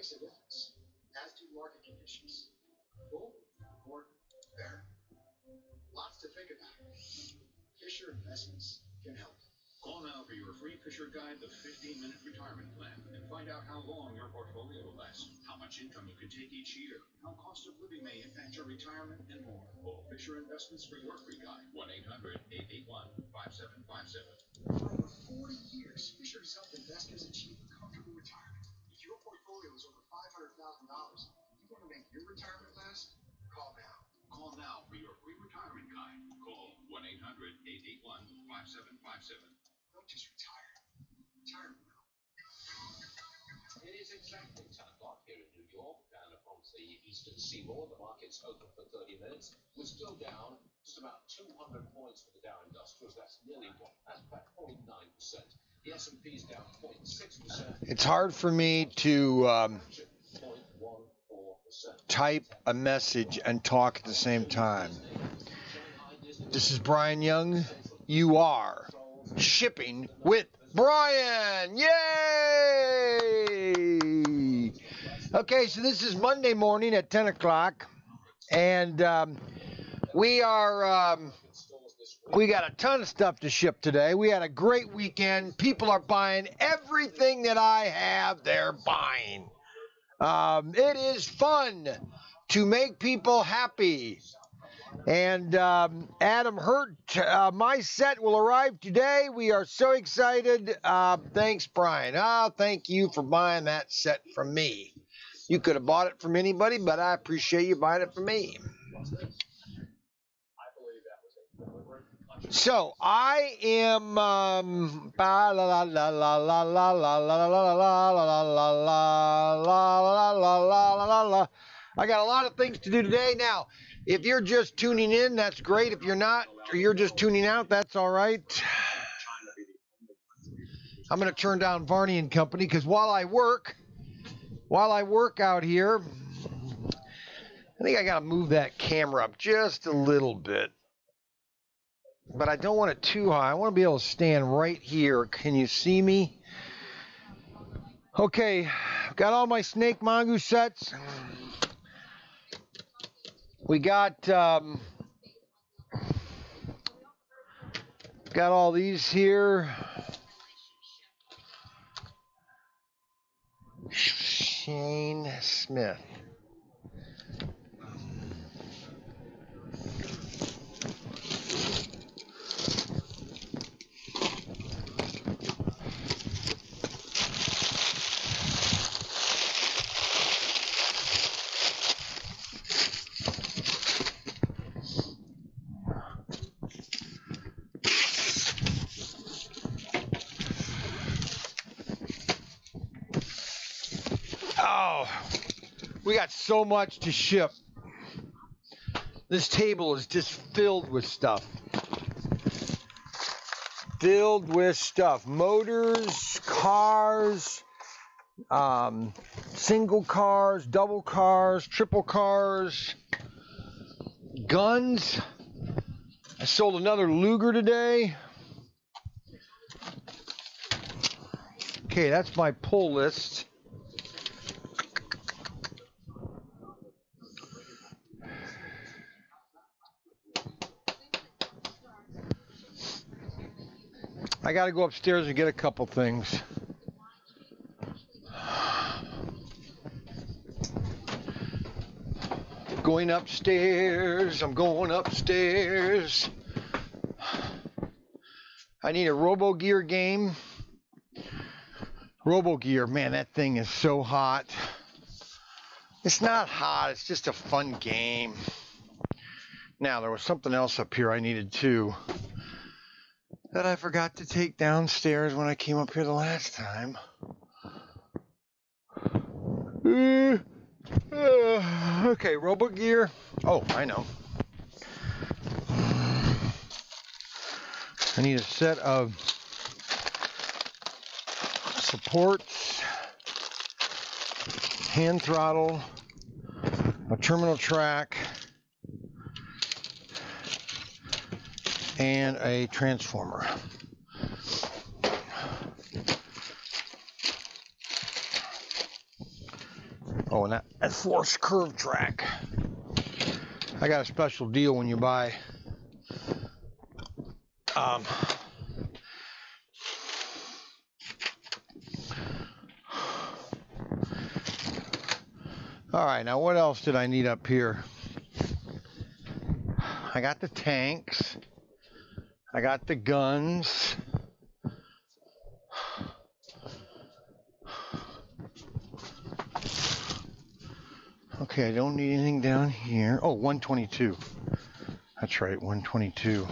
makes a difference, as do market conditions. Bull or bear. Lots to think about. Fisher Investments can help. Call now for your free Fisher Guide, the 15-minute retirement plan, and find out how long your portfolio will last, how much income you can take each year, how cost of living may impact your retirement, and more. Call Fisher Investments for your free guide. 1-800-881-5757. For over 40 years, Fisher has helped investors achieve a comfortable retirement. If your portfolio is over $500,000 and you want to make your retirement last, call now. Call now for your free retirement guide. Call 1-800-881-5757. Don't just retire. Retire now. It is exactly 10 o'clock here in New York, and across the eastern seaboard, the market's open for 30 minutes. We're still down just about 200 points for the Dow Industrials. That's nearly that's about 0.9%. The S&P's down 0.6%. It's hard for me to type a message and talk at the same time. This is Brian Young. You are shipping with Brian. Yay! Okay, so this is Monday morning at 10 o'clock, and we got a ton of stuff to ship today. We had a great weekend. People are buying everything that I have. They're buying. It is fun to make people happy. And Adam Hurt, my set will arrive today. We are so excited. Thanks, Brian. Thank you for buying that set from me. You could have bought it from anybody, but I appreciate you buying it from me. So I am I got a lot of things to do today. Now, if you're just tuning in, that's great. If you're not, or you're just tuning out, that's all right. I'm going to turn down Varney and Company because while I work out here, I think I got to move that camera up just a little bit. But I don't want it too high. I want to be able to stand right here. Can you see me? Okay, I've got all my snake mongoose sets. We got all these here. Shane Smith. Oh, we got so much to ship. This table is just filled with stuff. Motors, cars, single cars, double cars, triple cars, guns. I sold another Luger today. Okay, that's my pull list. I got to go upstairs and get a couple things. Going upstairs. I'm going upstairs. I need a RoboGear game. RoboGear, man, that thing is so hot. It's not hot. It's just a fun game. Now, there was something else up here I needed too that I forgot to take downstairs when I came up here the last time. Okay, RoboGear. Oh, I know. I need a set of supports, hand throttle, a terminal track, and a transformer. Oh, and that forced curve track. I got a special deal when you buy all right, now what else did I need up here? I got the tanks. I got the guns. Okay, I don't need anything down here. Oh, 122. That's right, 122.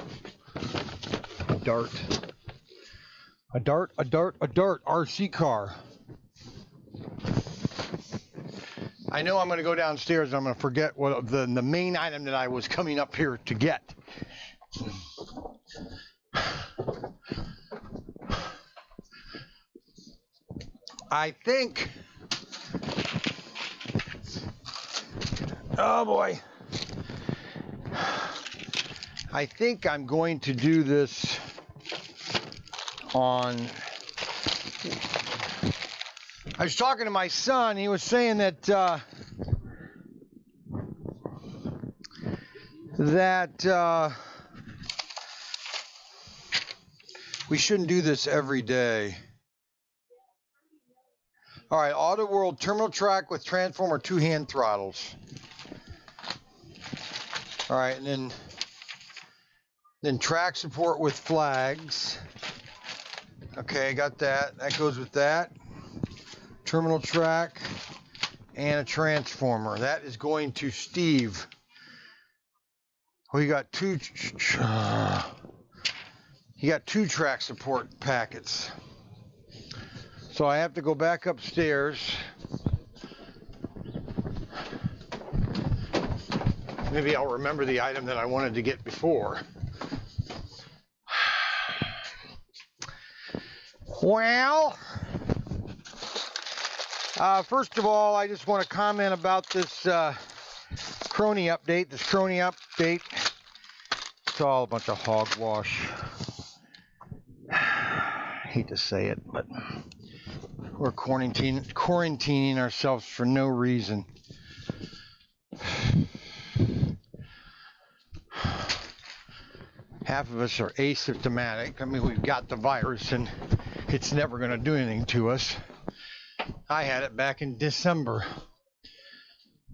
A dart. A dart, a dart, a dart. RC car. I know I'm going to go downstairs and I'm going to forget what the main item that I was coming up here to get. I think, oh boy, I think I'm going to do this on, I was talking to my son, he was saying that, we shouldn't do this every day. All right, Auto World terminal track with transformer 2 hand throttles. All right, and then track support with flags. Okay, got that. That goes with that. Terminal track and a transformer. That is going to Steve. We got two. You got 2 track support packets. So I have to go back upstairs. Maybe I'll remember the item that I wanted to get before. Well, first of all, I just want to comment about this crony update. This crony update, it's all a bunch of hogwash. I hate to say it, but we're quarantining ourselves for no reason. Half of us are asymptomatic. I mean, we've got the virus and it's never going to do anything to us. I had it back in December.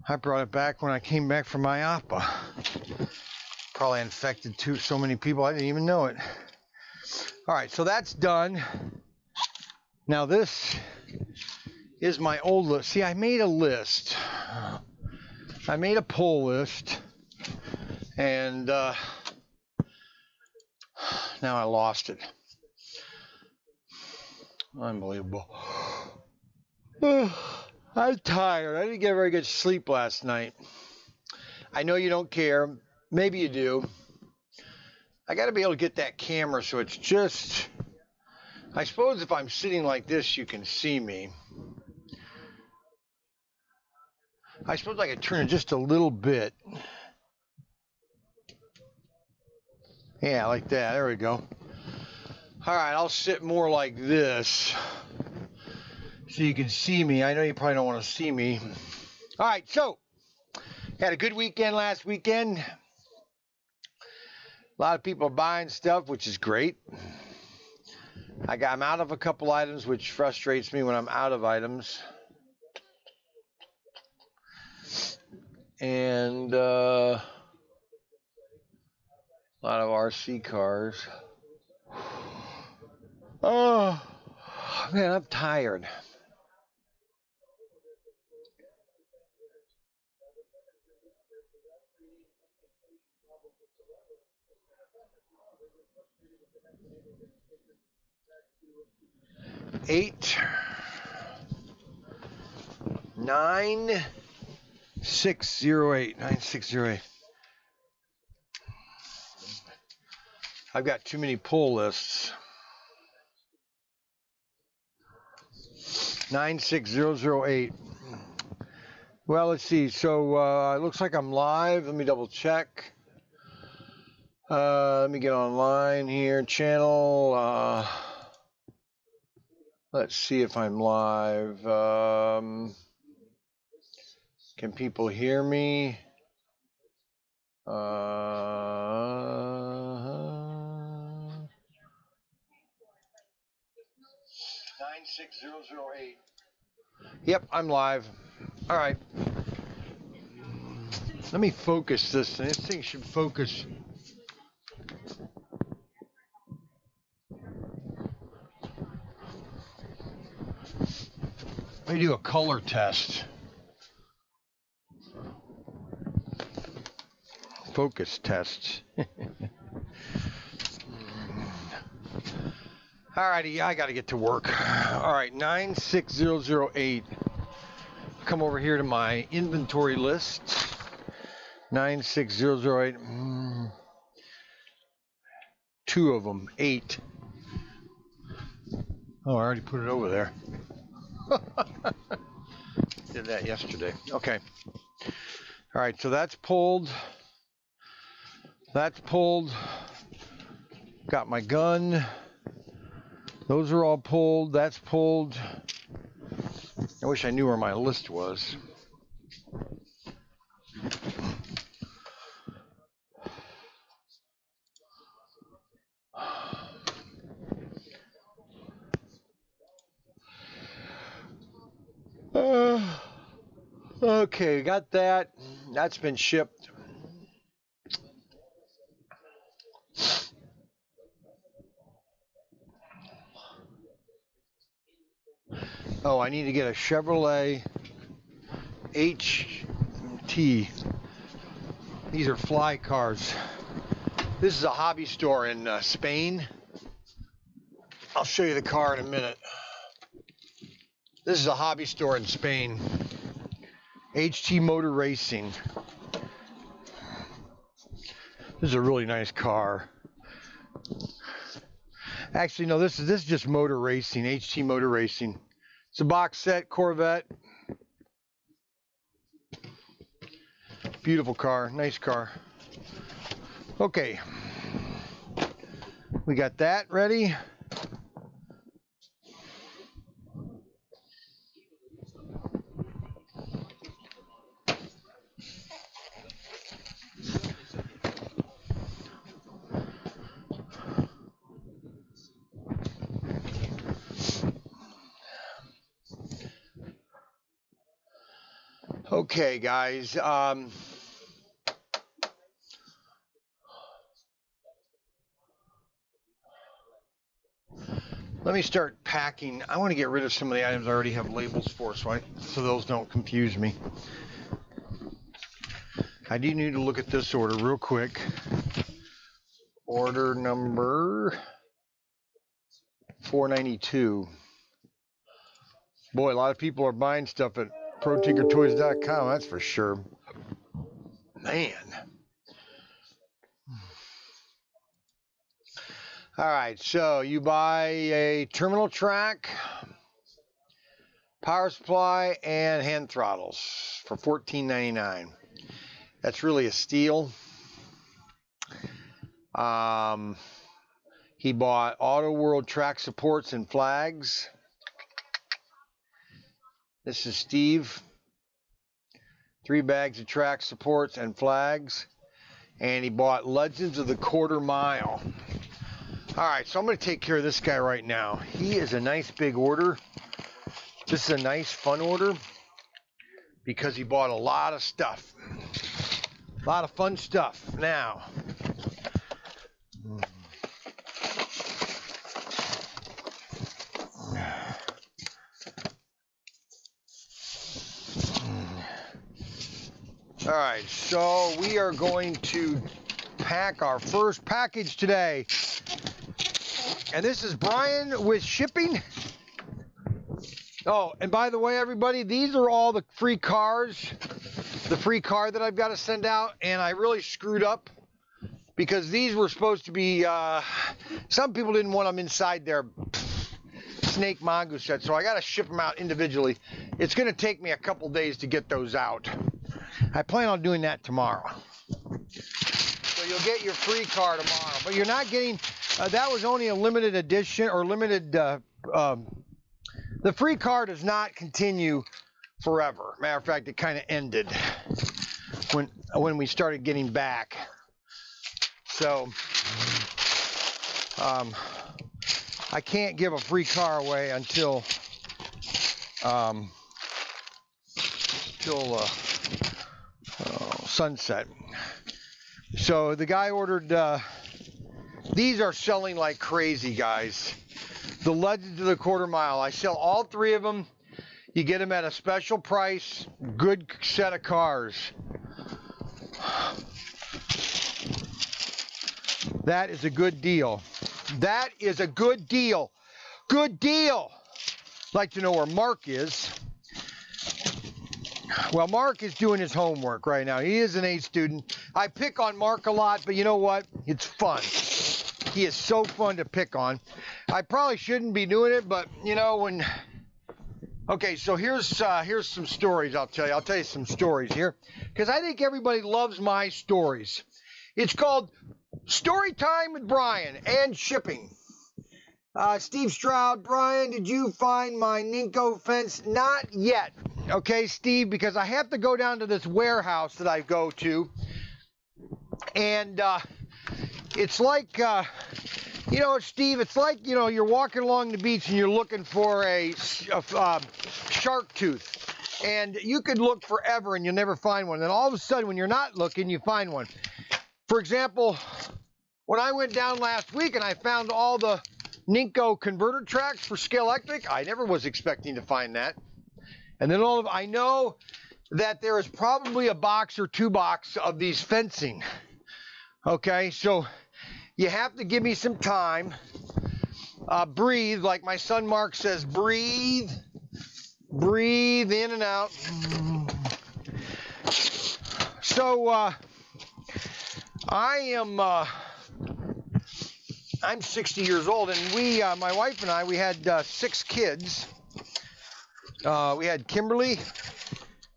I brought it back when I came back from IAPA. Probably infected so many people I didn't even know it. All right, so that's done. Now this is my old list. See, I made a list. I made a poll list, and now I lost it. Unbelievable. I'm tired. I didn't get very good sleep last night. I know you don't care. Maybe you do. I got to be able to get that camera so it's just, I suppose if I'm sitting like this, you can see me. I suppose I could turn it just a little bit. Yeah, like that. There we go. All right, I'll sit more like this so you can see me. I know you probably don't want to see me. All right, so had a good weekend last weekend. A lot of people are buying stuff, which is great. I'm out of a couple items, which frustrates me when I'm out of items. And a lot of RC cars. Oh, man, I'm tired. Eight, 9, 608, 9608. I've got too many pull lists. 96008. Well, let's see. So it looks like I'm live. Let me double check. Let me get online here. Channel. Let's see if I'm live. Can people hear me? 96008. Yep, I'm live. All right. Let me focus this thing. This thing should focus. Let me do a color test. Focus tests. Alrighty, I gotta get to work. Alright, 96008. Come over here to my inventory list. 96008. Two of them, 8. Oh, I already put it over there. Did that yesterday. Okay. Alright, so that's pulled. That's pulled. Got my gun. Those are all pulled. That's pulled. I wish I knew where my list was. Okay, got that. That's been shipped. Oh, I need to get a Chevrolet HT. These are fly cars. This is a hobby store in Spain. I'll show you the car in a minute. This is a hobby store in Spain. HT Motor Racing. This is a really nice car. Actually, no, this is just Motor Racing, HT Motor Racing. It's a box set Corvette. Beautiful car, nice car. Okay, we got that ready. Okay, guys. Let me start packing. I want to get rid of some of the items I already have labels for, so those don't confuse me. I do need to look at this order real quick. Order number 492. Boy, a lot of people are buying stuff at ProTinkerToys.com, that's for sure. Man. All right, so you buy a terminal track, power supply, and hand throttles for $14.99. That's really a steal. He bought Auto World track supports and flags. This is Steve. 3 bags of track supports and flags. And he bought Legends of the Quarter Mile. All right, so I'm going to take care of this guy right now. He is a nice big order. This is a nice fun order because he bought a lot of stuff. A lot of fun stuff. Now, all right, so we are going to pack our first package today. And this is BRYAN with shipping. Oh, and by the way, everybody, these are all the free cars. The free car that I've got to send out. And I really screwed up because these were supposed to be, some people didn't want them inside their snake mongoose set. So I got to ship them out individually. It's going to take me a couple days to get those out. I plan on doing that tomorrow. So you'll get your free car tomorrow. But you're not getting, that was only a limited edition or limited, the free car does not continue forever. Matter of fact, it kind of ended when we started getting back. So I can't give a free car away until sunset. So the guy ordered, these are selling like crazy, guys. The Legends of the Quarter Mile. I sell all 3 of them. You get them at a special price. Good set of cars. That is a good deal. That is a good deal. Good deal. Like to know where Mark is. Well, Mark is doing his homework right now. He is an A student. I pick on Mark a lot, but you know what? It's fun. He is so fun to pick on. I probably shouldn't be doing it, but you know when. Okay, so here's some stories I'll tell you. I'll tell you some stories here because I think everybody loves my stories. It's called Story Time with Brian and Shipping. Steve Stroud, Brian, did you find my Ninko fence? Not yet. Okay, Steve, because I have to go down to this warehouse that I go to, and it's like, you know, Steve, it's like, you know, you're walking along the beach and you're looking for a shark tooth, and you could look forever and you'll never find one. And all of a sudden, when you're not looking, you find one. For example, when I went down last week and I found all the Ninko converter tracks for Scale Electric, I never was expecting to find that. And then I know that there is probably a box or 2 boxes of these fencing. Okay, so you have to give me some time. Breathe, like my son Mark says, breathe. Breathe in and out. So I'm 60 years old, and my wife and I, we had 6 kids. We had Kimberly,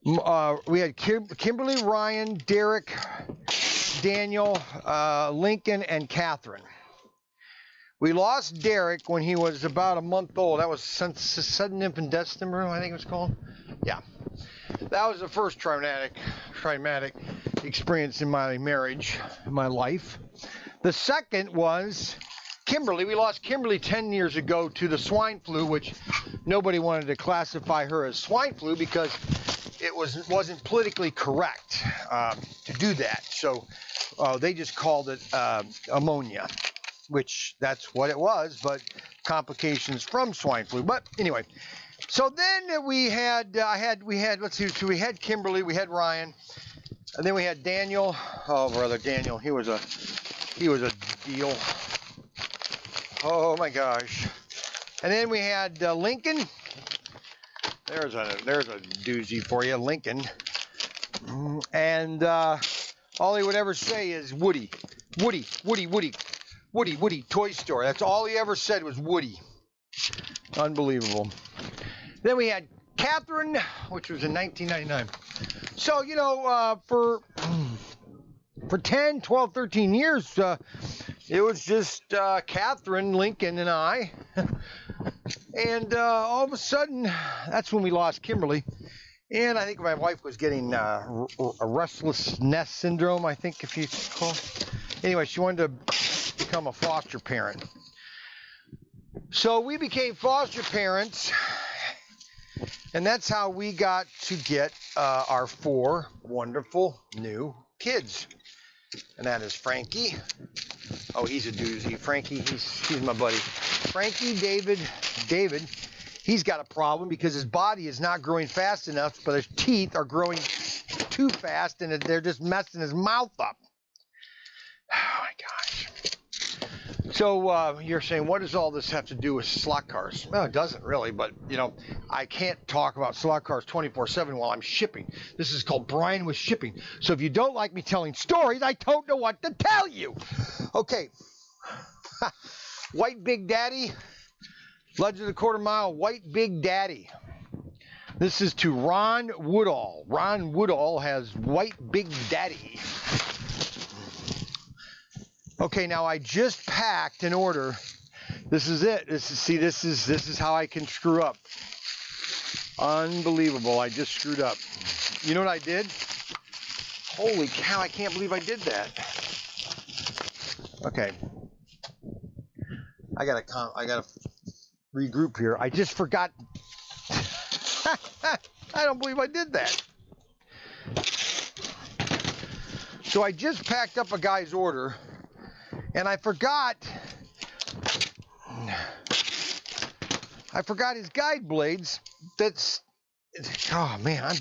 Ryan, Derek, Daniel, Lincoln, and Catherine. We lost Derek when he was about a month old. That was sudden infant death syndrome, I think it was called. Yeah, that was the first traumatic experience in my marriage, in my life. The second was Kimberly. We lost Kimberly 10 years ago to the swine flu, which nobody wanted to classify her as swine flu because it wasn't politically correct to do that. So they just called it ammonia, which that's what it was, but complications from swine flu. But anyway, so then we had Kimberly, we had Ryan, and then we had Daniel. Oh, brother Daniel, he was a deal. Oh my gosh. And then we had Lincoln. There's a doozy for you, Lincoln. And all he would ever say is Woody, Toy Story. That's all he ever said was Woody. Unbelievable. Then we had Catherine, which was in 1999. So, you know, for 10, 12, 13 years, it was just Catherine, Lincoln, and I. And all of a sudden, that's when we lost Kimberly. And I think my wife was getting a restless nest syndrome, I think, if you call it. Anyway, she wanted to become a foster parent. So we became foster parents. And that's how we got to get our 4 wonderful new kids. And that is Frankie. Oh, he's a doozy. Frankie, he's my buddy. Frankie, David, he's got a problem because his body is not growing fast enough, but his teeth are growing too fast, and they're just messing his mouth up. Oh, my gosh. So you're saying, what does all this have to do with slot cars? Well, it doesn't really, but, you know, I can't talk about slot cars 24/7 while I'm shipping. This is called Brian with Shipping. So if you don't like me telling stories, I don't know what to tell you. Okay. White Big Daddy. Legend of the Quarter Mile, White Big Daddy. This is to Ron Woodall. Ron Woodall has White Big Daddy. Okay, now I just packed an order. This is it. This is how I can screw up. Unbelievable. I just screwed up. You know what I did? Holy cow, I can't believe I did that. Okay. I gotta regroup here. I just forgot. I don't believe I did that. So I just packed up a guy's order, and I forgot his guide blades. Oh man,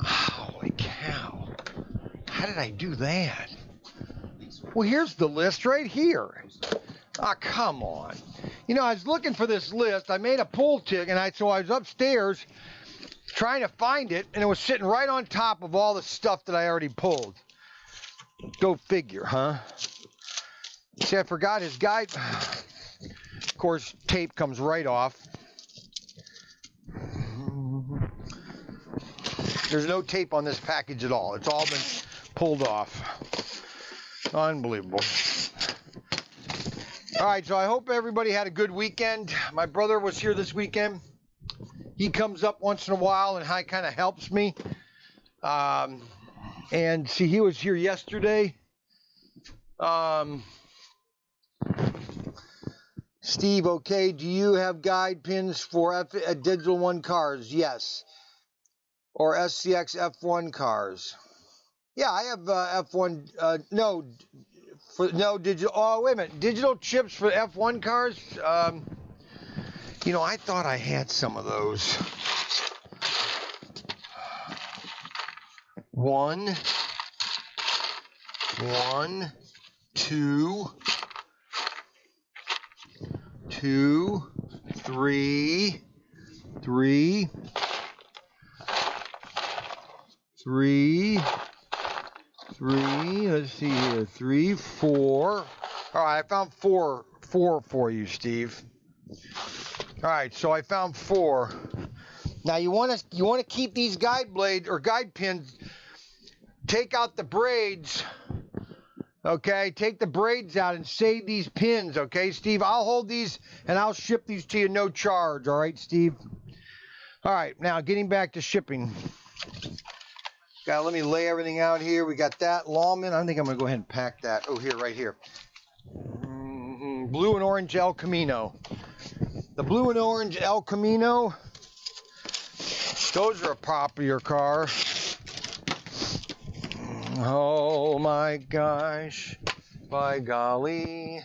holy cow. How did I do that? Well, here's the list right here. Ah, come on. You know, I was looking for this list. I made a pull tick, and so I was upstairs trying to find it, and it was sitting right on top of all the stuff that I already pulled. Go figure, huh? See, I forgot his guide. Of course, tape comes right off. There's no tape on this package at all. It's all been pulled off. Unbelievable. All right, so I hope everybody had a good weekend. My brother was here this weekend. He comes up once in a while and kind of helps me. And see, he was here yesterday. Steve, okay, do you have guide pins for Digital 1 cars? Yes. Or SCX F1 cars? Yeah, I have F1, no digital, oh, wait a minute, digital chips for F1 cars? You know, I thought I had some of those. 1, 2, 3, 3, let's see here, 3, 4. All right, I found four for you, Steve. All right, so I found 4. Now you want to keep these guide blades or guide pins. Take out the braids. Okay, take the braids out and save these pins. Okay, Steve, I'll hold these and I'll ship these to you no charge. All right, Steve. All right, now getting back to shipping. Let me lay everything out here. We got that Lawman. I think I'm gonna go ahead and pack that. Oh, here, right here. Blue and orange El Camino. The blue and orange El Camino. Those are a popular car. Oh my gosh. By golly.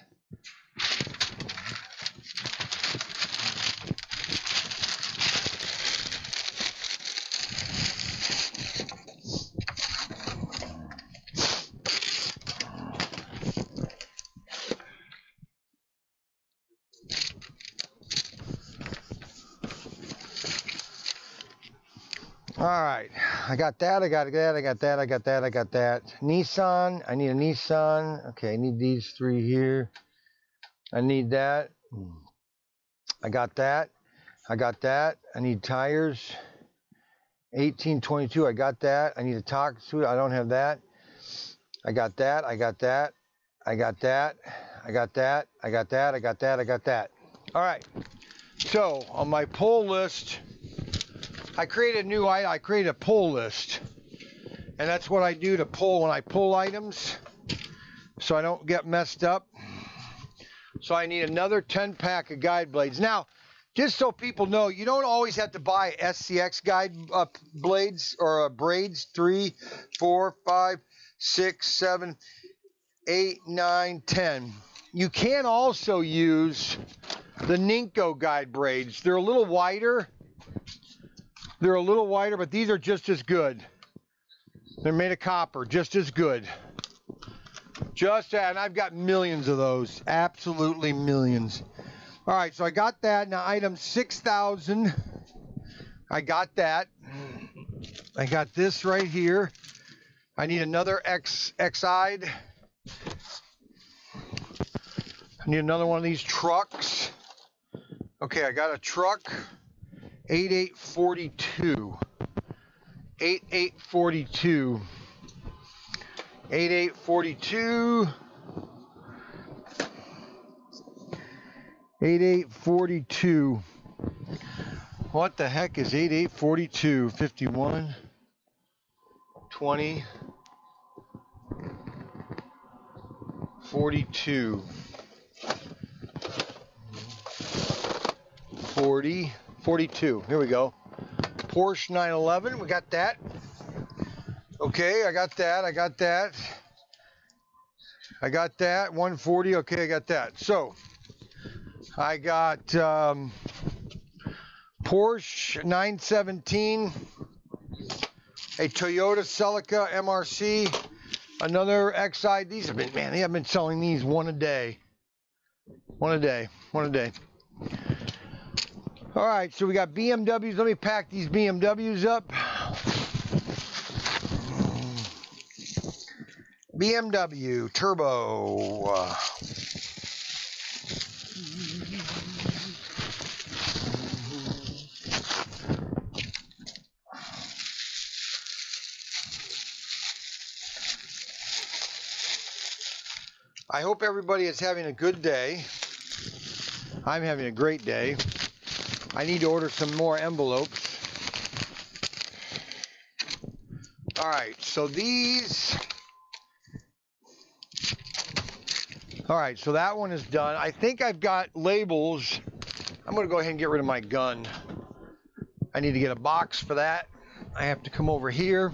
All right, I got that, I got that, I got that, I got that, I got that. Nissan, I need a Nissan. Okay, I need these 3 here. I need that. I got that. I got that. I need tires. 1822, I got that. I need a talk suit. I don't have that. I got that. I got that. I got that. I got that. I got that. I got that. I got that. All right. So on my pull list, I created a pull list, and that's what I do to pull when I pull items, so I don't get messed up. So I need another 10-pack of guide blades. Now, just so people know, you don't always have to buy SCX guide blades or braids. 3, 4, 5, 6, 7, 8, 9, 10. You can also use the Ninko guide braids. They're a little wider. But these are just as good. They're made of copper, just as good. And I've got millions of those, absolutely millions. All right, so I got that. Now, item 6,000, I got that. I got this right here. I need another X-Ide. I need another one of these trucks. Okay, I got a truck. 8842. 8842. 8842. 8842. what the heck is 8842 51 20 42 40 42? Here we go. Porsche 911. We got that. Okay, I got that. I got that. 140. Okay, I got that. So I got Porsche 917, a Toyota Celica MRC, another XI. These have been, man, they have been selling these one a day. One a day. All right, so we got BMWs. Let me pack these BMWs up. BMW Turbo. I hope everybody is having a good day. I'm having a great day. I need to order some more envelopes. All right, so these. All right, so that one is done. I think I've got labels. I'm going to go ahead and get rid of my gun. I need to get a box for that. I have to come over here.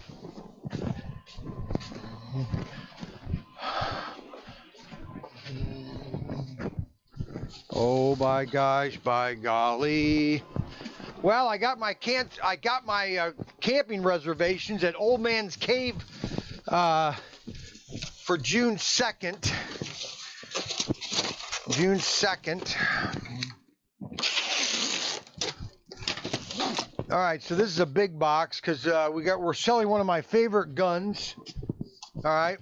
Oh, by gosh, by golly. Well, I got my camping reservations at Old Man's Cave for June 2nd. June 2nd. All right, so this is a big box because we're selling one of my favorite guns. All right,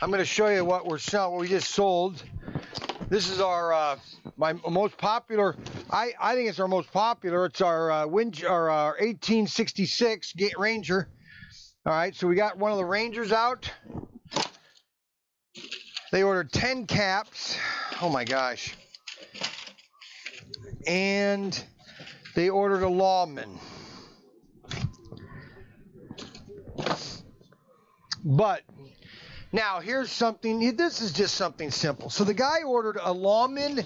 I'm going to show you what we're selling, what we just sold. This is our my most popular. I think it's our most popular. It's our 1866 Ranger. All right, so we got one of the Rangers out. They ordered 10 caps. Oh my gosh. And they ordered a lawman. But now here's something. This is just something simple. So the guy ordered a lawman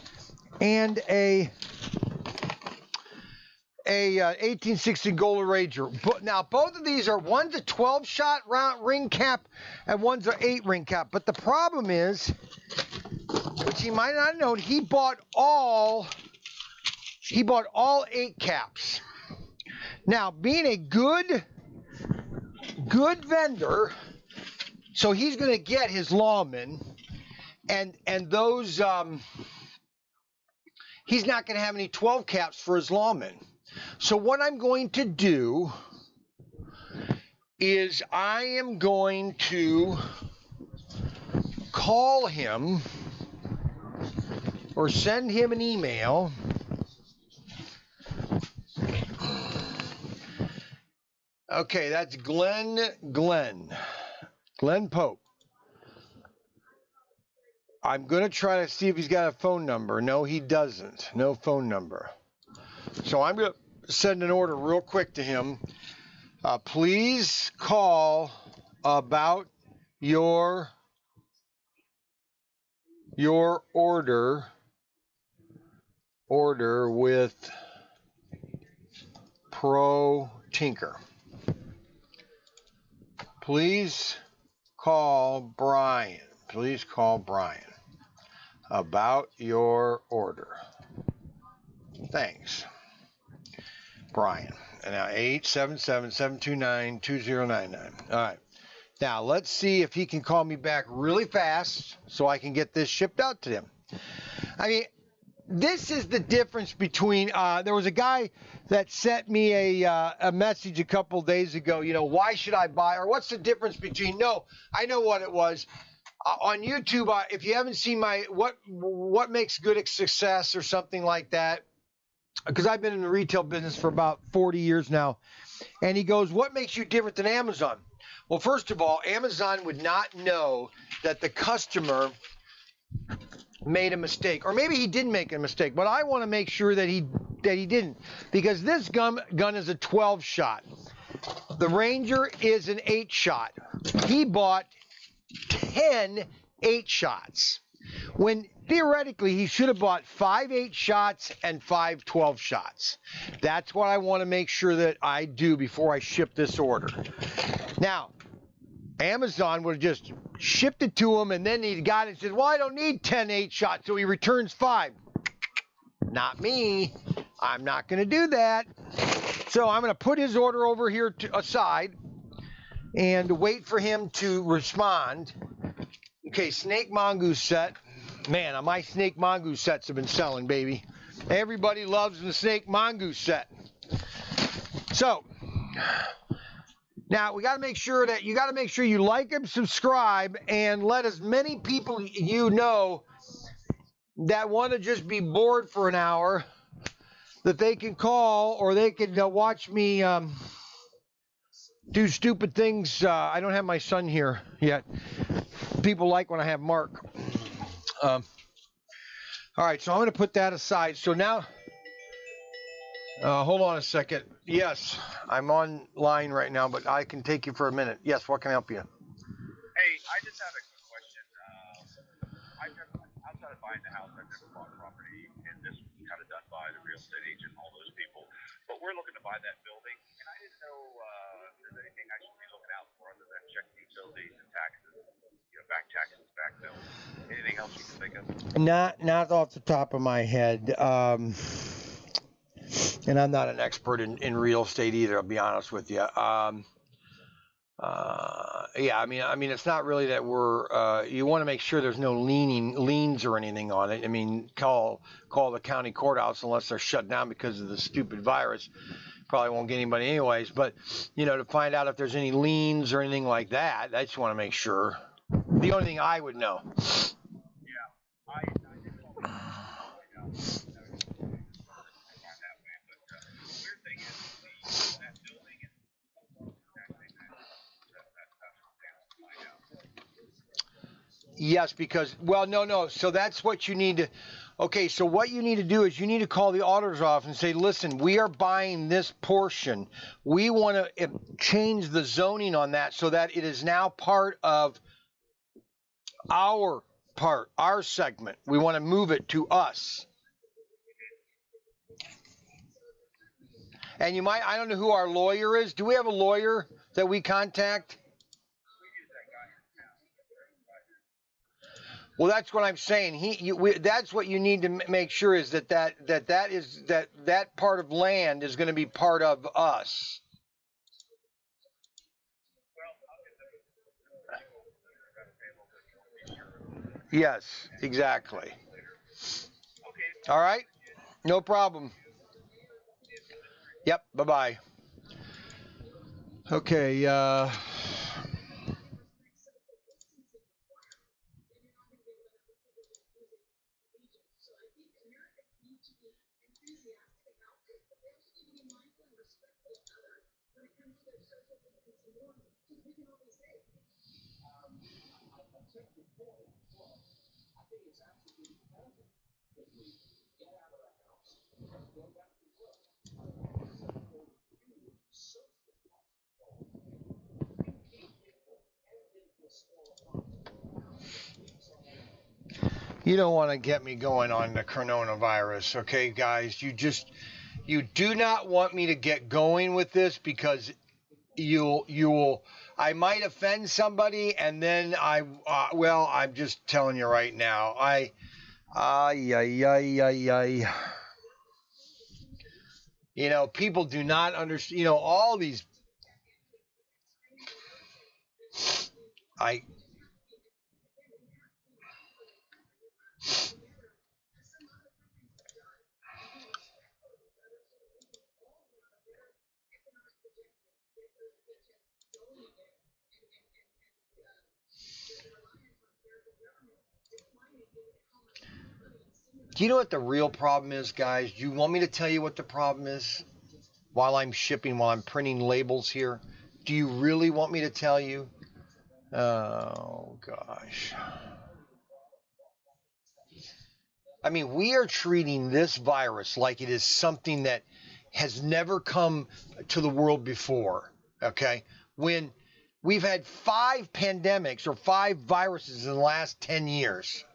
and a 1860 Gold Ranger. But now both of these are, one's a 12-shot round ring cap and one's an 8-ring cap. But the problem is, which he might not know, he bought all 8 caps. Now, being a good vendor, so he's going to get his lawman and those he's not going to have any 12 caps for his lawman. So what I'm going to do is I am going to call him or send him an email. Okay, that's Glenn Pope. I'm going to try to see if he's got a phone number. No, he doesn't. No phone number. So I'm going to send an order real quick to him. Please call about your order with ProTinker. Please call Brian. Please call Brian about your order. Thanks, Brian. And now 877-729-2099. All right. Now let's see if he can call me back really fast so I can get this shipped out to him. I mean, this is the difference between. There was a guy that sent me a message a couple days ago. You know, why should I buy? Or what's the difference between? No, I know what it was. On YouTube, if you haven't seen my what makes good a success or something like that, because I've been in the retail business for about 40 years now, and he goes, what makes you different than Amazon? Well, first of all, Amazon would not know that the customer made a mistake, or maybe he didn't make a mistake, but I want to make sure that he didn't, because this gun is a 12 shot. The Ranger is an 8 shot. He bought 10 8 shots, when theoretically he should have bought 5 8 shots and 5 12 shots. That's what I want to make sure that I do before I ship this order. Now, Amazon would have just shipped it to him, and then he got it and said, well, I don't need 10 8 shots, so he returns 5. Not me. I'm not going to do that. So I'm going to put his order over here aside and wait for him to respond. Okay, snake mongoose set. Man, my snake mongoose sets have been selling, baby. Everybody loves the snake mongoose set. So now we got to make sure that you like and subscribe, and let as many people you know that want to just be bored for an hour, that they can call, or they can watch me do stupid things. I don't have my son here yet. People like when I have Mark. All right, so I'm going to put that aside. So now, hold on a second. Yes, I'm online right now, but I can take you for a minute. Yes, what can I help you? Hey, I just had a quick question. Outside of buying the house, I've never bought property, and this was kind of done by the real estate agent and all those people. But we're looking to buy that building, and I didn't know if there's anything I should be looking out for other than checking utilities and taxes, back taxes, back bills. Anything else you can think of? Not off the top of my head. And I'm not an expert in real estate either, I'll be honest with you. Yeah, I mean, it's not really that we're. You want to make sure there's no liens or anything on it. I mean, call the county courthouse unless they're shut down because of the stupid virus. Probably won't get anybody anyways. But to find out if there's any liens or anything like that, I just want to make sure. The only thing I would know. Yeah, I didn't know that way, but the weird thing is that building is exactly that. Yes, because, well, no. So that's what you need to, okay, so what you need to do is you need to call the auditors off and say, listen, we are buying this portion. We want to change the zoning on that so that it is now part of our segment. We want to move it to us. And I don't know who our lawyer is. Do we have a lawyer that we contact? Well, that's what I'm saying. That's what you need to make sure is that part of land is going to be part of us. Yes, exactly. All right, no problem. Yep, bye-bye. Okay, you don't want to get me going on the coronavirus, okay, guys? You do not want me to get going with this because you will. I might offend somebody, and then I'm just telling you right now. People do not understand. All these. Do you know what the real problem is, guys? Do you want me to tell you what the problem is while I'm shipping, while I'm printing labels here? Do you really want me to tell you? Oh, gosh. I mean, we are treating this virus like it is something that has never come to the world before, okay? When we've had 5 pandemics or 5 viruses in the last 10 years,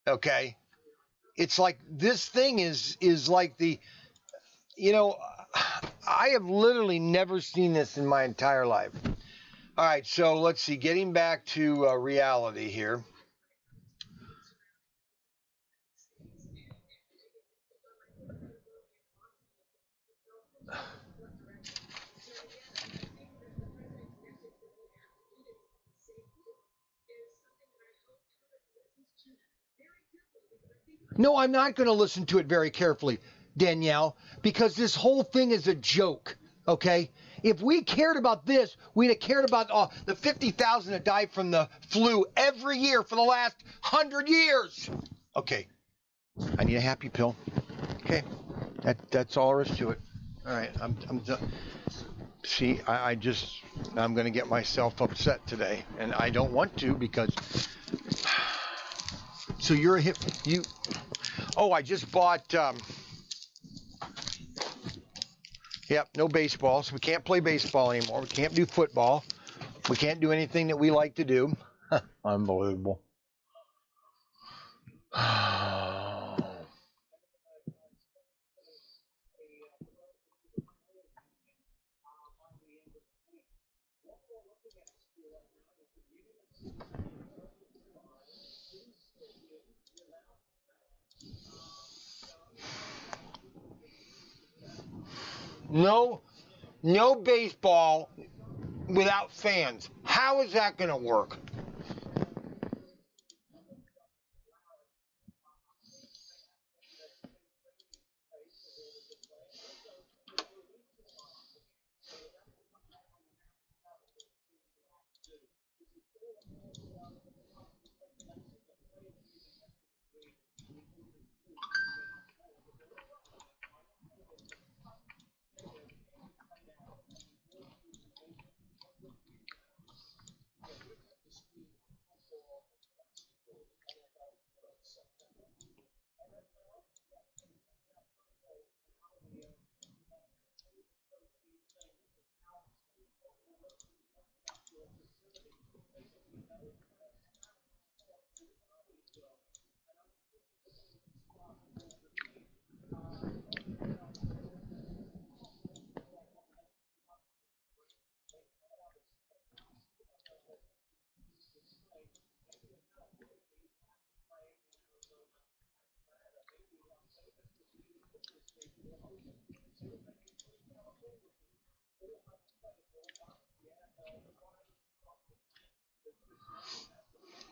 okay? It's like this thing is like I have literally never seen this in my entire life. All right, so let's see, getting back to reality here. No, I'm not going to listen to it very carefully, Danielle, because this whole thing is a joke, okay? If we cared about this, we'd have cared about the 50,000 that died from the flu every year for the last 100 years. Okay, I need a happy pill. Okay, that's all there is to it. All right, I'm done. See, I'm going to get myself upset today, and I don't want to because. So you're a hip. Oh, I just bought. Yep, no baseball, so we can't play baseball anymore. We can't do football. We can't do anything that we like to do. Unbelievable. No baseball without fans. How is that going to work?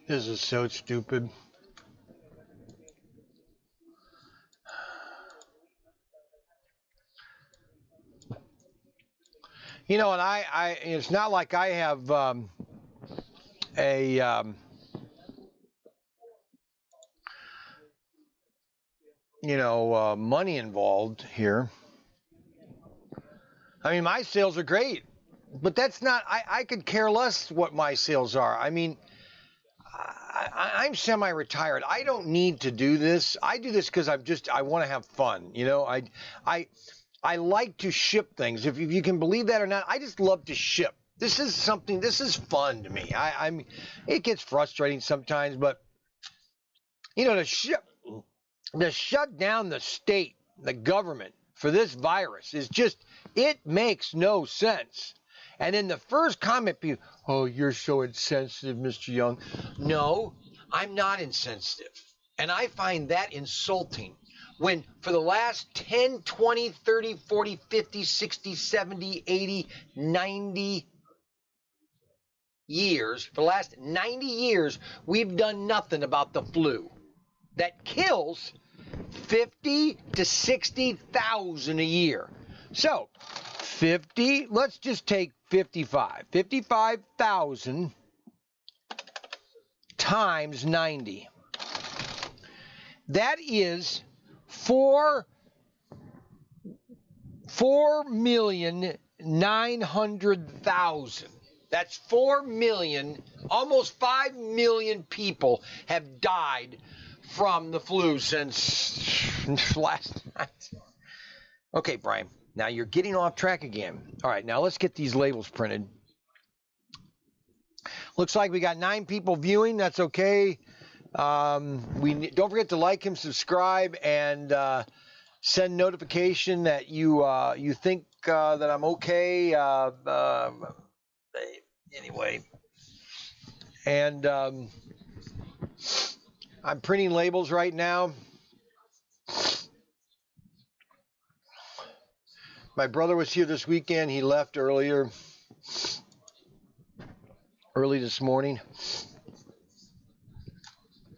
This is so stupid. And it's not like I have money involved here. I mean, my sales are great, but that's not, I could care less what my sales are. I mean, I'm semi-retired. I don't need to do this. I do this because I want to have fun. I like to ship things. If you can believe that or not, I just love to ship. This is fun to me. It gets frustrating sometimes, but to shut down the state, the government for this virus is it makes no sense. And in the first comment, people, oh, you're so insensitive, Mr. Young. No, I'm not insensitive. And I find that insulting when for the last 10, 20, 30, 40, 50, 60, 70, 80, 90 years, for the last 90 years, we've done nothing about the flu that kills 50 to 60,000 a year. So 50, let's just take 55,000 times 90. That is 4,900,000. That's 4 million, almost 5 million people have died from the flu since last night. Okay, Brian, now you're getting off track again. All right, now let's get these labels printed. Looks like we got 9 people viewing. That's okay. Don't forget to like and subscribe, and send notification that you think that I'm okay. Anyway, and I'm printing labels right now. My brother was here this weekend. He left early this morning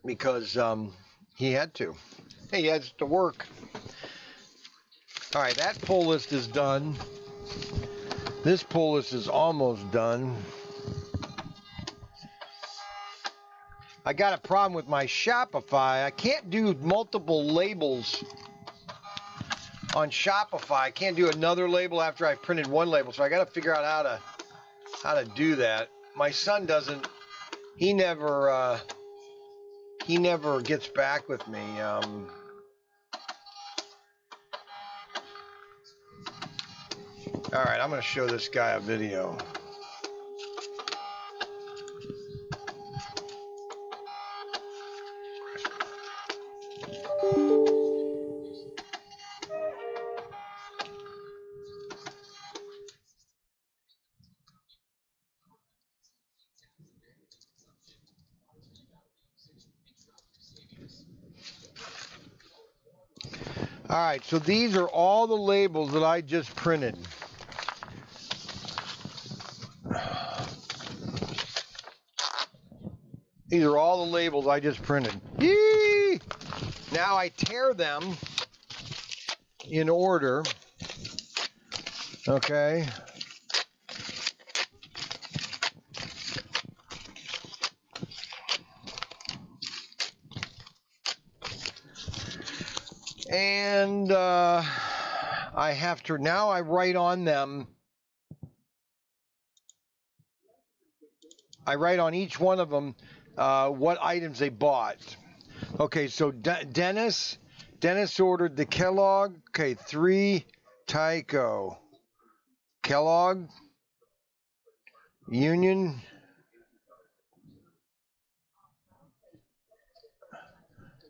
because he had to. He has to work. All right, that pull list is done. This pull list is almost done. I got a problem with my Shopify. I can't do multiple labels on Shopify. I can't do another label after I printed one label, so I got to figure out how to do that. My son doesn't. He never gets back with me. All right, I'm going to show this guy a video. All right, so these are all the labels that I just printed. These are all the labels I just printed. Yee! Now I tear them in order. Okay. And I have to, now I write on them. I write on each one of them what items they bought. Okay, so Dennis ordered the Kellogg. Okay, 3 Tyco. Kellogg. Union.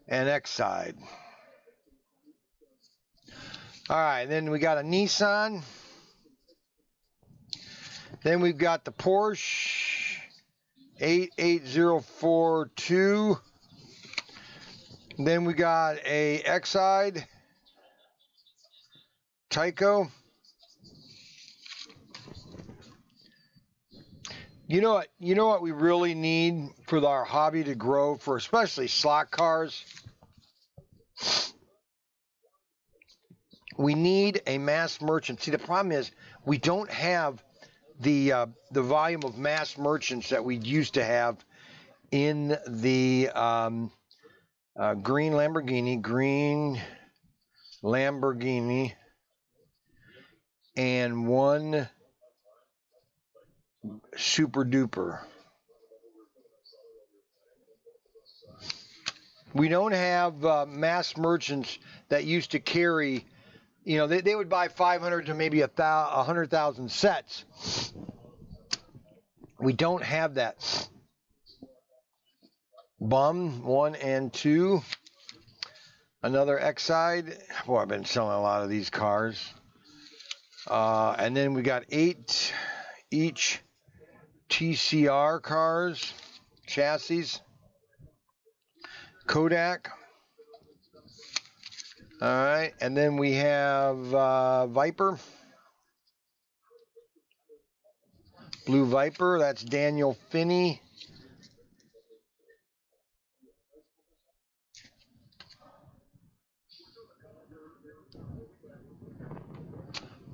And Exide. All right, then we got a Nissan. Then we've got the Porsche 88042. Then we got a Exide Tyco. You know what we really need for our hobby to grow, for especially slot cars? We need a mass merchant. See, the problem is we don't have the volume of mass merchants that we used to have in the green Lamborghini, and one Super Duper. We don't have mass merchants that used to carry. You know, they would buy 500 to maybe 100,000 sets. We don't have that. Bum 1 and 2. Another Exide. Boy, I've been selling a lot of these cars. And then we got 8 each TCR cars, chassis. Kodak. All right, and then we have Viper. Blue Viper, that's Daniel Finney.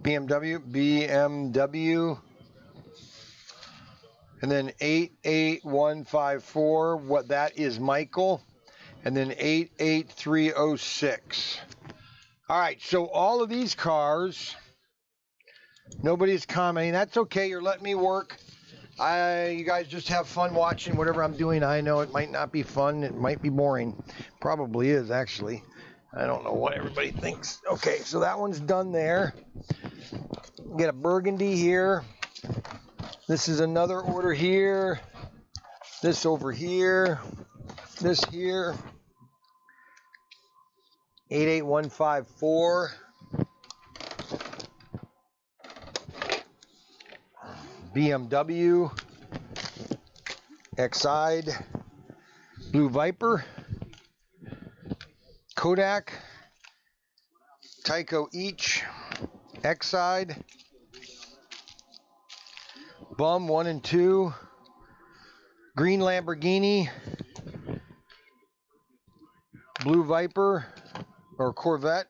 BMW. And then 88154, what that is Michael. And then 88306. All right, so all of these cars, nobody's commenting. That's okay, you're letting me work. You guys just have fun watching whatever I'm doing. I know it might not be fun. It might be boring. Probably is, actually. I don't know what everybody thinks. Okay, so that one's done there. Get a burgundy here. This is another order here. This over here. This here. 88154. BMW. Exide. Blue Viper. Kodak. Tyco each. Exide. Bum 1 and 2. Green Lamborghini. Blue Viper or Corvette.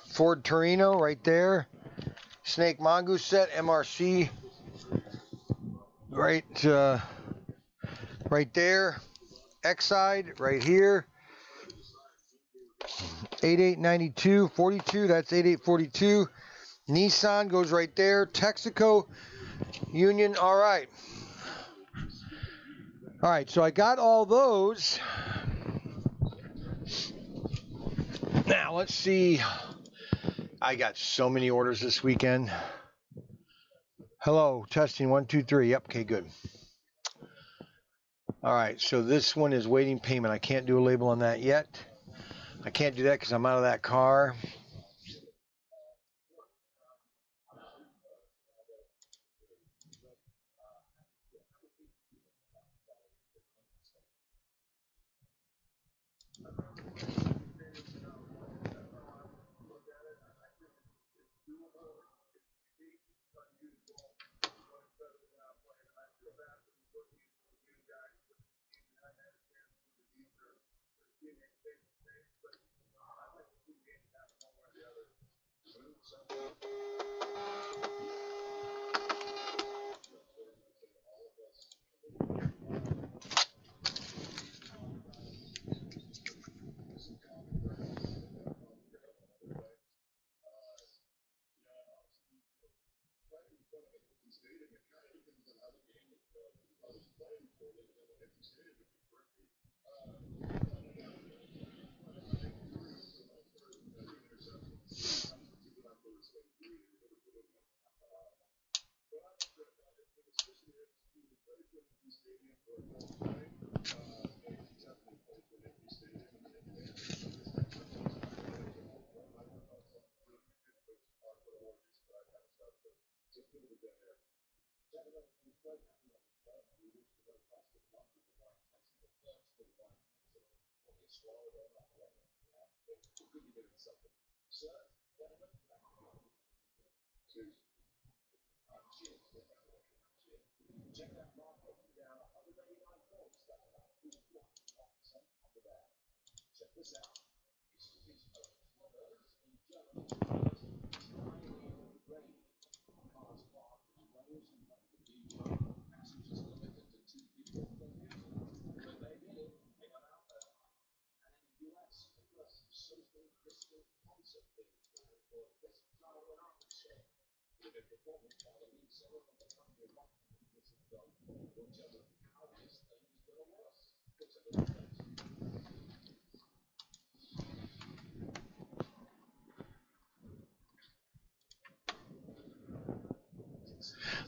Ford Torino right there. Snake Mongoose set MRC right there. Exide right here. 8892 42. That's 8842. Nissan goes right there. Texaco Union. All right. All right. So I got all those. Now let's see. I got so many orders this weekend. Hello, testing 1 2 3. Yep. Okay, good. All right. So this one is waiting payment. I can't do a label on that yet. I can't do that because I'm out of that car.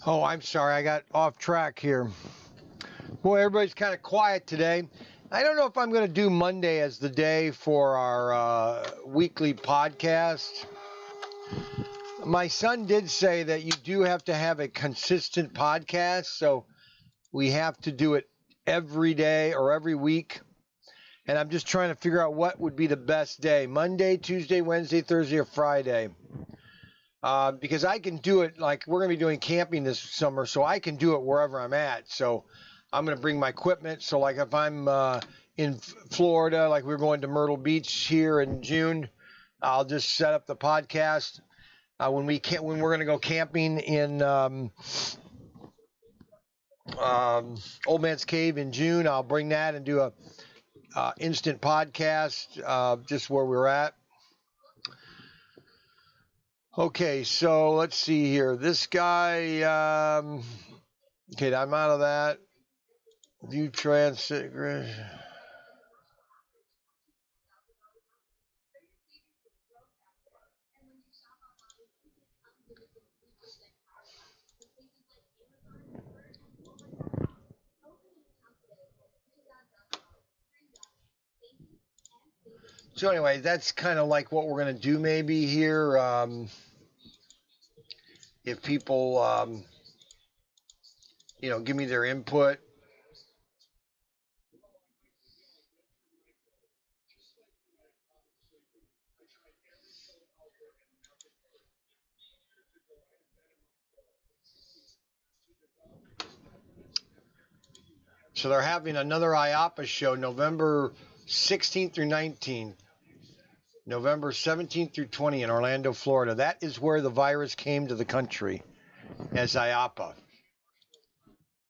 Oh, I'm sorry. I got off track here. Boy, everybody's kind of quiet today. I don't know if I'm going to do Monday as the day for our weekly podcast. My son did say that you do have to have a consistent podcast, so we have to do it every day or every week. And I'm just trying to figure out what would be the best day, Monday, Tuesday, Wednesday, Thursday, or Friday. Because I can do it, like we're going to be doing camping this summer, so I can do it wherever I'm at. So I'm going to bring my equipment. So like if I'm in Florida, like we're going to Myrtle Beach here in June, I'll just set up the podcast. When we're going to go camping in Old Man's Cave in June, I'll bring that and do a instant podcast, just where we're at. Okay, so let's see here. This guy, Okay, I'm out of that. View transit. So anyway, that's kind of like what we're going to do maybe here. If people, give me their input. So they're having another IAPA show November 16th through 19th, November 17th through 20th in Orlando, Florida. That is where the virus came to the country as IAPA.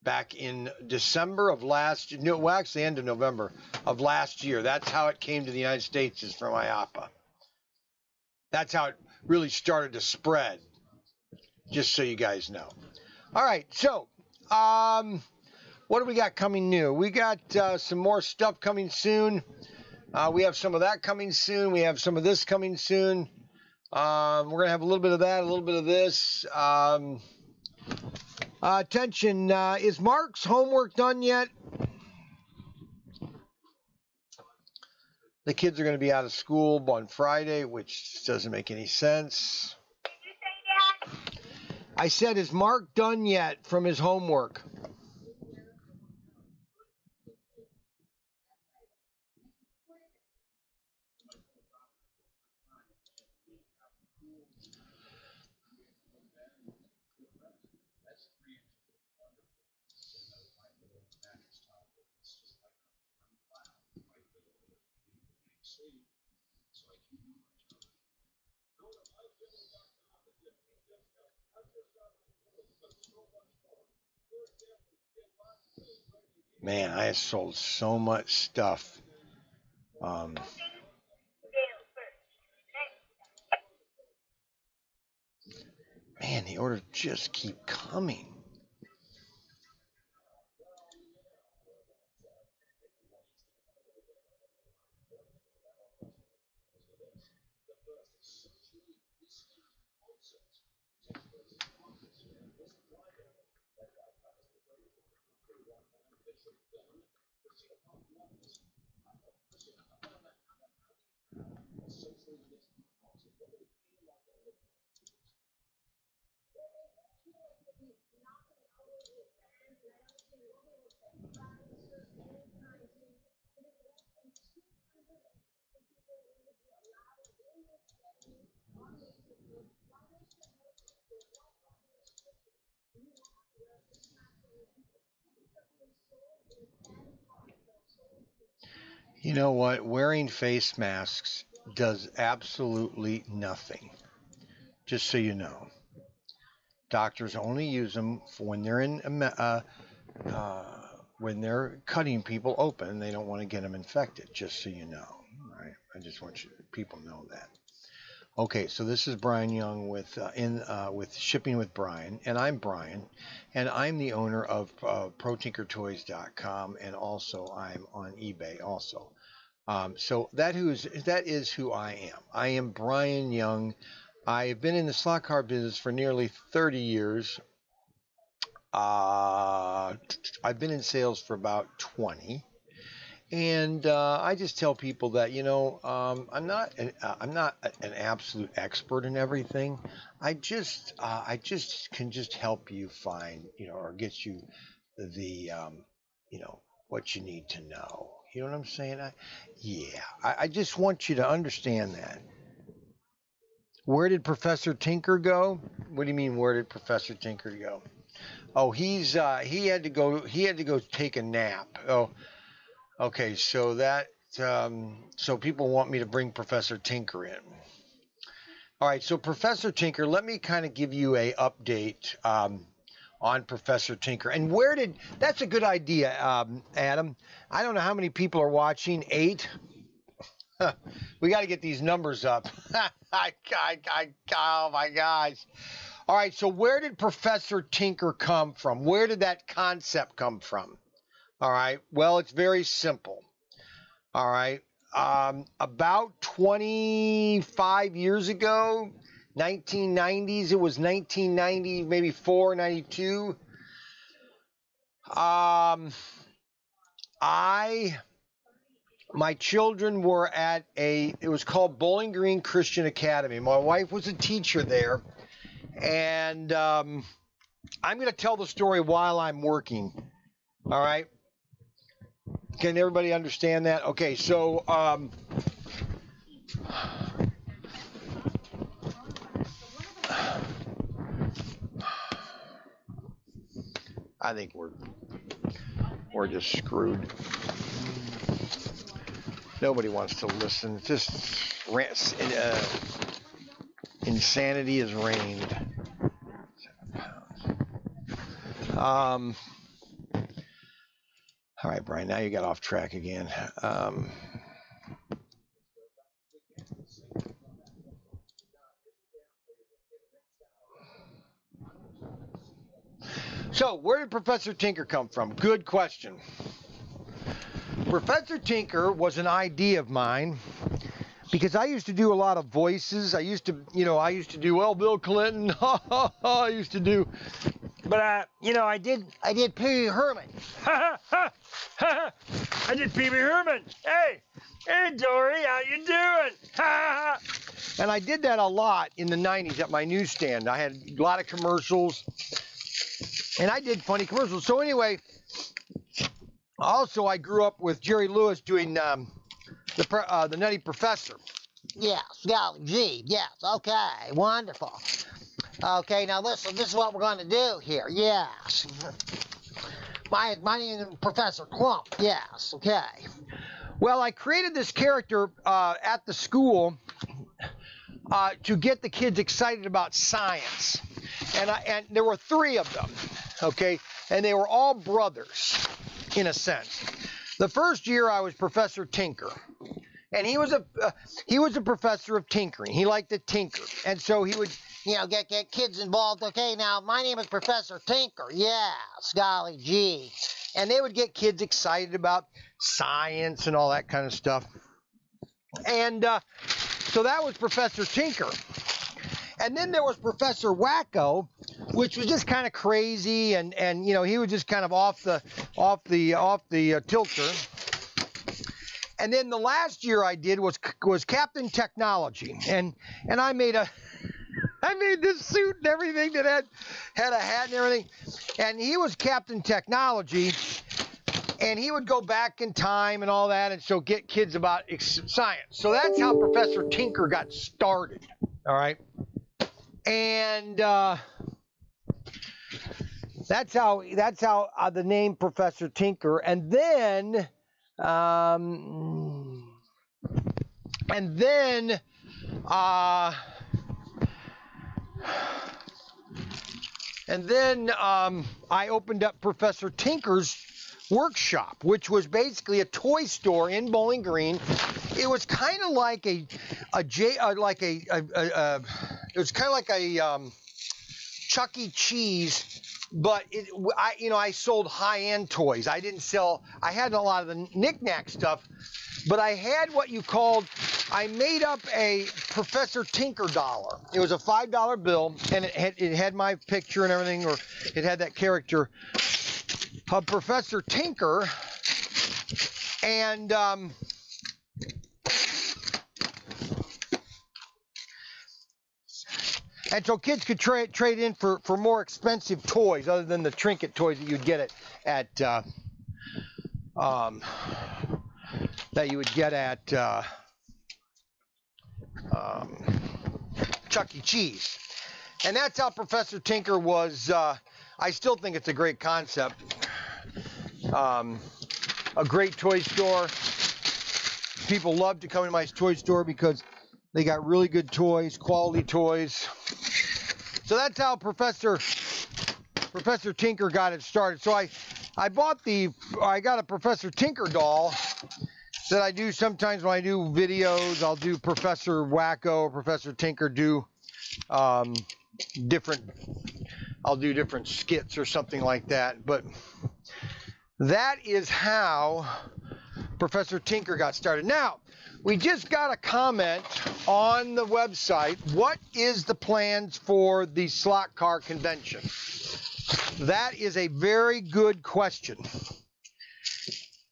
Back in December of last year, well, actually end of November of last year. That's how it came to the United States, is from IAPA. That's how it really started to spread, just so you guys know. All right, so what do we got coming new? We got some more stuff coming soon. We have some of that coming soon. We have some of this coming soon. We're going to have a little bit of that, a little bit of this. Attention, is Mark's homework done yet? The kids are going to be out of school on Friday, which doesn't make any sense. Did you say that? I said, is Mark done yet from his homework? Man, I have sold so much stuff. Man, the orders just keep coming. You know what? Wearing face masks does absolutely nothing. Just so you know. Doctors only use them for when they're when they're cutting people open. They don't want to get them infected. Just so you know. All right. I just want people to know that. Okay, so this is Brian Young with Shipping with Brian, and I'm Brian, and I'm the owner of ProTinkerToys.com, and also I'm on eBay also. So that is who I am. I am Brian Young. I've been in the slot car business for nearly 30 years. I've been in sales for about 20. And I just tell people that, I'm not an absolute expert in everything. I just can just help you find, or get you the, what you need to know. You know what I'm saying? I just want you to understand that. Where did Professor Tinker go? What do you mean, where did Professor Tinker go? Oh, he had to go take a nap. Oh. Okay, so so people want me to bring Professor Tinker in. All right, so Professor Tinker, let me kind of give you a update on Professor Tinker. And that's a good idea, Adam. I don't know how many people are watching. 8? We got to get these numbers up. Oh my gosh. All right, so where did Professor Tinker come from? Where did that concept come from? All right, well, it's very simple. All right, about 25 years ago, 1990s, it was 1990, maybe 92. My children were at it was called Bowling Green Christian Academy. My wife was a teacher there, and I'm going to tell the story while I'm working. All right. Can everybody understand that? Okay, so I think we're just screwed. Nobody wants to listen. Just insanity has reigned. All right, Brian, now you got off track again. So, where did Professor Tinker come from? Good question. Professor Tinker was an idea of mine because I used to do a lot of voices. I used to do, well, Bill Clinton, I used to do, but I did Pee Wee Herman. I did Pee Wee Herman. Hey, Dory, how you doing? And I did that a lot in the 90s at my newsstand. I had a lot of commercials, and I did funny commercials. So anyway, also I grew up with Jerry Lewis doing the Nutty Professor. Yes, golly gee, yes, okay, wonderful. Okay, now listen, this is what we're going to do here. Yes. My name is Professor Clump. Yes, okay. Well, I created this character at the school to get the kids excited about science. And there were 3 of them, okay? And they were all brothers, in a sense. The first year I was Professor Tinker. And he was a professor of tinkering. He liked to tinker. And so he would, get kids involved. Okay, now my name is Professor Tinker. Yes, golly gee. And they would get kids excited about science and all that kind of stuff. And so that was Professor Tinker. And then there was Professor Wacko, which was just kind of crazy, and he was just kind of off the tilter. And then the last year I did was Captain Technology, and I made this suit and everything that had a hat and everything, and he was Captain Technology, and he would go back in time and all that, and so get kids about science. So that's how Professor Tinker got started. All right. And that's how the name Professor Tinker, and then I opened up Professor Tinker's workshop, which was basically a toy store in Bowling Green. It was kind of like Chuck E. Cheese, but I sold high-end toys. I had a lot of the knick-knack stuff, but I had I made up a Professor Tinker dollar. It was a $5 bill, and it had my picture and everything, or it had that character of Professor Tinker, and so kids could trade in for more expensive toys other than the trinket toys that you'd get at Chuck E. Cheese. And that's how Professor Tinker was. I still think it's a great concept. A great toy store. People love to come to my toy store because they got really good toys, quality toys. So that's how Professor Tinker got it started. So I got a Professor Tinker doll that I do sometimes when I do videos. I'll do Professor Wacko or Professor Tinker do I'll do different skits or something like that. But that is how Professor Tinker got started. Now, we just got a comment on the website. What is the plans for the slot car convention? That is a very good question.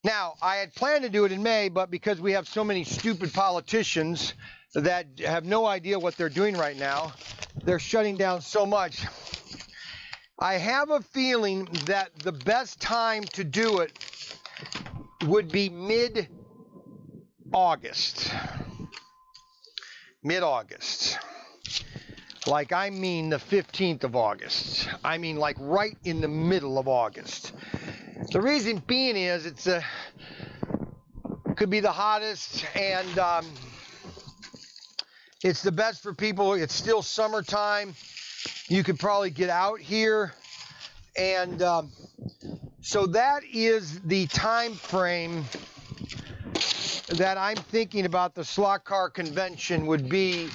Now, I had planned to do it in May, but because we have so many stupid politicians that have no idea what they're doing right now, they're shutting down so much. I have a feeling that the best time to do it would be mid-August. Mid-August. Like, I mean the 15th of August. I mean like right in the middle of August. The reason being is could be the hottest, and it's the best for people. It's still summertime. You could probably get out here, and so that is the time frame that I'm thinking about. The slot car convention would be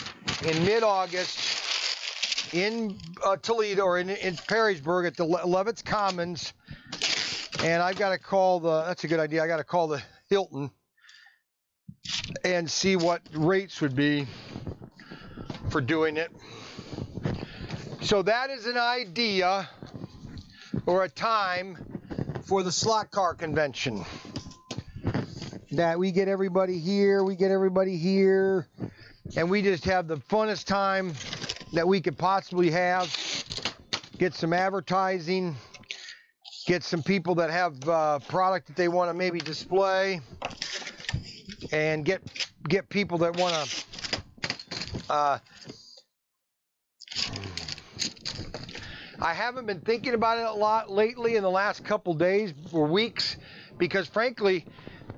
in mid-August in Toledo, or in Perrysburg at the Levitt's Commons. And I've got to call that's a good idea, I got to call the Hilton and see what rates would be for doing it. So that is an idea or a time for the slot car convention. That we get everybody here, and we just have the funnest time that we could possibly have. Get some advertising, get some people that have product that they want to maybe display, and get people that want to I haven't been thinking about it a lot lately in the last couple days or weeks, because frankly,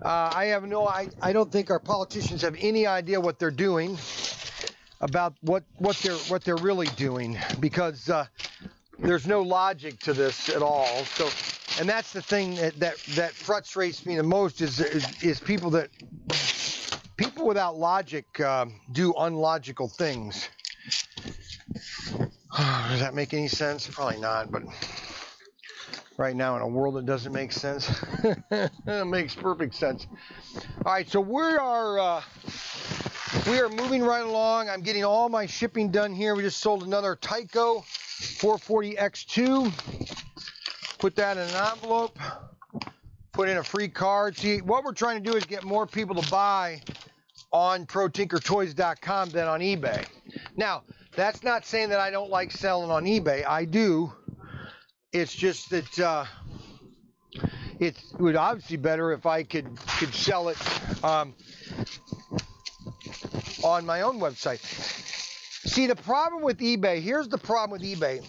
I don't think our politicians have any idea what they're doing, about what they're really doing, because there's no logic to this at all. So, and that's the thing that frustrates me the most is people without logic do unlogical things. Does that make any sense? Probably not, but right now in a world that doesn't make sense, it makes perfect sense. All right, so we are moving right along. I'm getting all my shipping done here. We just sold another Tyco 440X2. Put that in an envelope. Put in a free card. See, what we're trying to do is get more people to buy on ProTinkerToys.com than on eBay. Now, that's not saying that I don't like selling on eBay. I do. It's just that it would obviously better if I could sell it on my own website. See, the problem with eBay, here's the problem with eBay.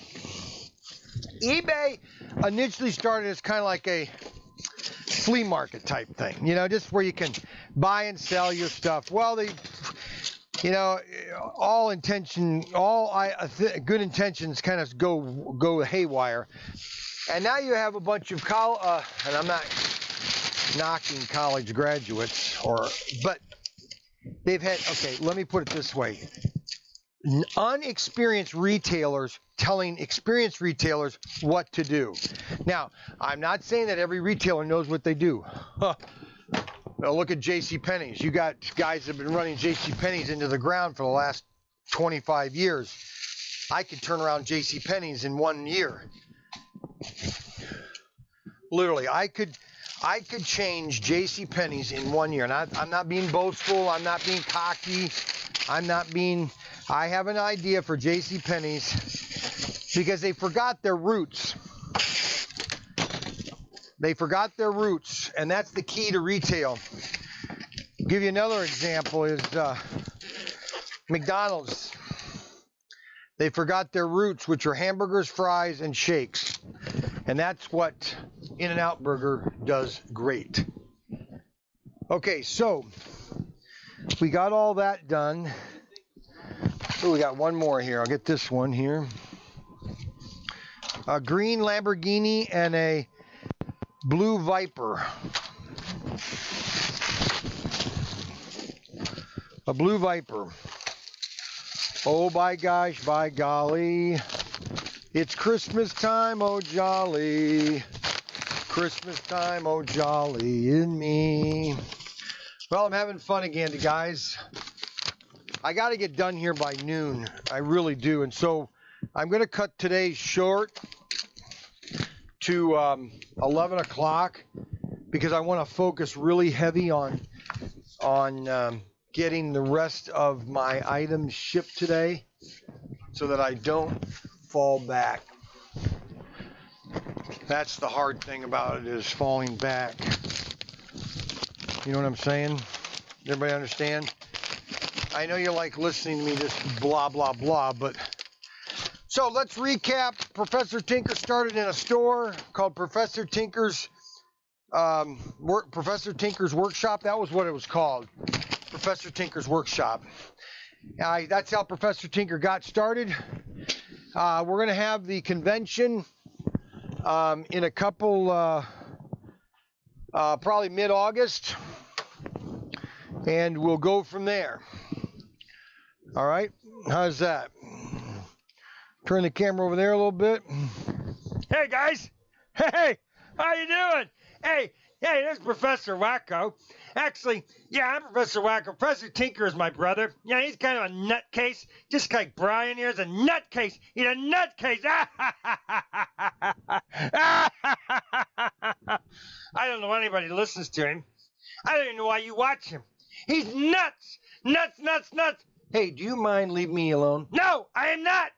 eBay initially started as kind of like a flea market type thing, just where you can buy and sell your stuff. Well, good intentions kind of go haywire. And now you have a bunch of and I'm not knocking college graduates, but they've had, okay, let me put it this way. Unexperienced retailers telling experienced retailers what to do. Now, I'm not saying that every retailer knows what they do. Now look at JCPenney's. You got guys that have been running JCPenney's into the ground for the last 25 years. I could turn around JCPenney's in 1 year. Literally, I could change JCPenney's in 1 year. And I'm not being boastful. I'm not being cocky. I have an idea for JCPenney's because they forgot their roots. They forgot their roots, and that's the key to retail. I'll give you another example is McDonald's. They forgot their roots, which are hamburgers, fries, and shakes. And that's what In-N-Out Burger does great. Okay, so we got all that done. Oh, we got one more here. I'll get this one here. A green Lamborghini and a blue Viper. A blue Viper. Oh, by gosh, by golly. It's Christmas time, oh jolly. Christmas time, oh jolly in me. Well, I'm having fun again, guys. I got to get done here by noon. I really do. And so I'm going to cut today's short to 11 o'clock because I want to focus really heavy on getting the rest of my items shipped today so that I don't fall back. That's the hard thing about it, is falling back. You know what I'm saying? Everybody understand? I know you like listening to me just blah, blah, blah, but so let's recap. Professor Tinker started in a store called Professor Tinker's Workshop. That was what it was called. Professor Tinker's Workshop. That's how Professor Tinker got started. We're going to have the convention in a couple, probably mid-August, and we'll go from there. All right, how's that? Turn the camera over there a little bit. Hey guys, hey, how you doing? Hey, this is Professor Wacko. Actually, yeah, I'm Professor Wacko. Professor Tinker is my brother. Yeah, he's kind of a nutcase, just like BRYAN here is a nutcase. He's a nutcase. I don't know why anybody listens to him. I don't even know why you watch him. He's nuts, nuts, nuts, nuts. Hey, do you mind leaving me alone? No, I am not.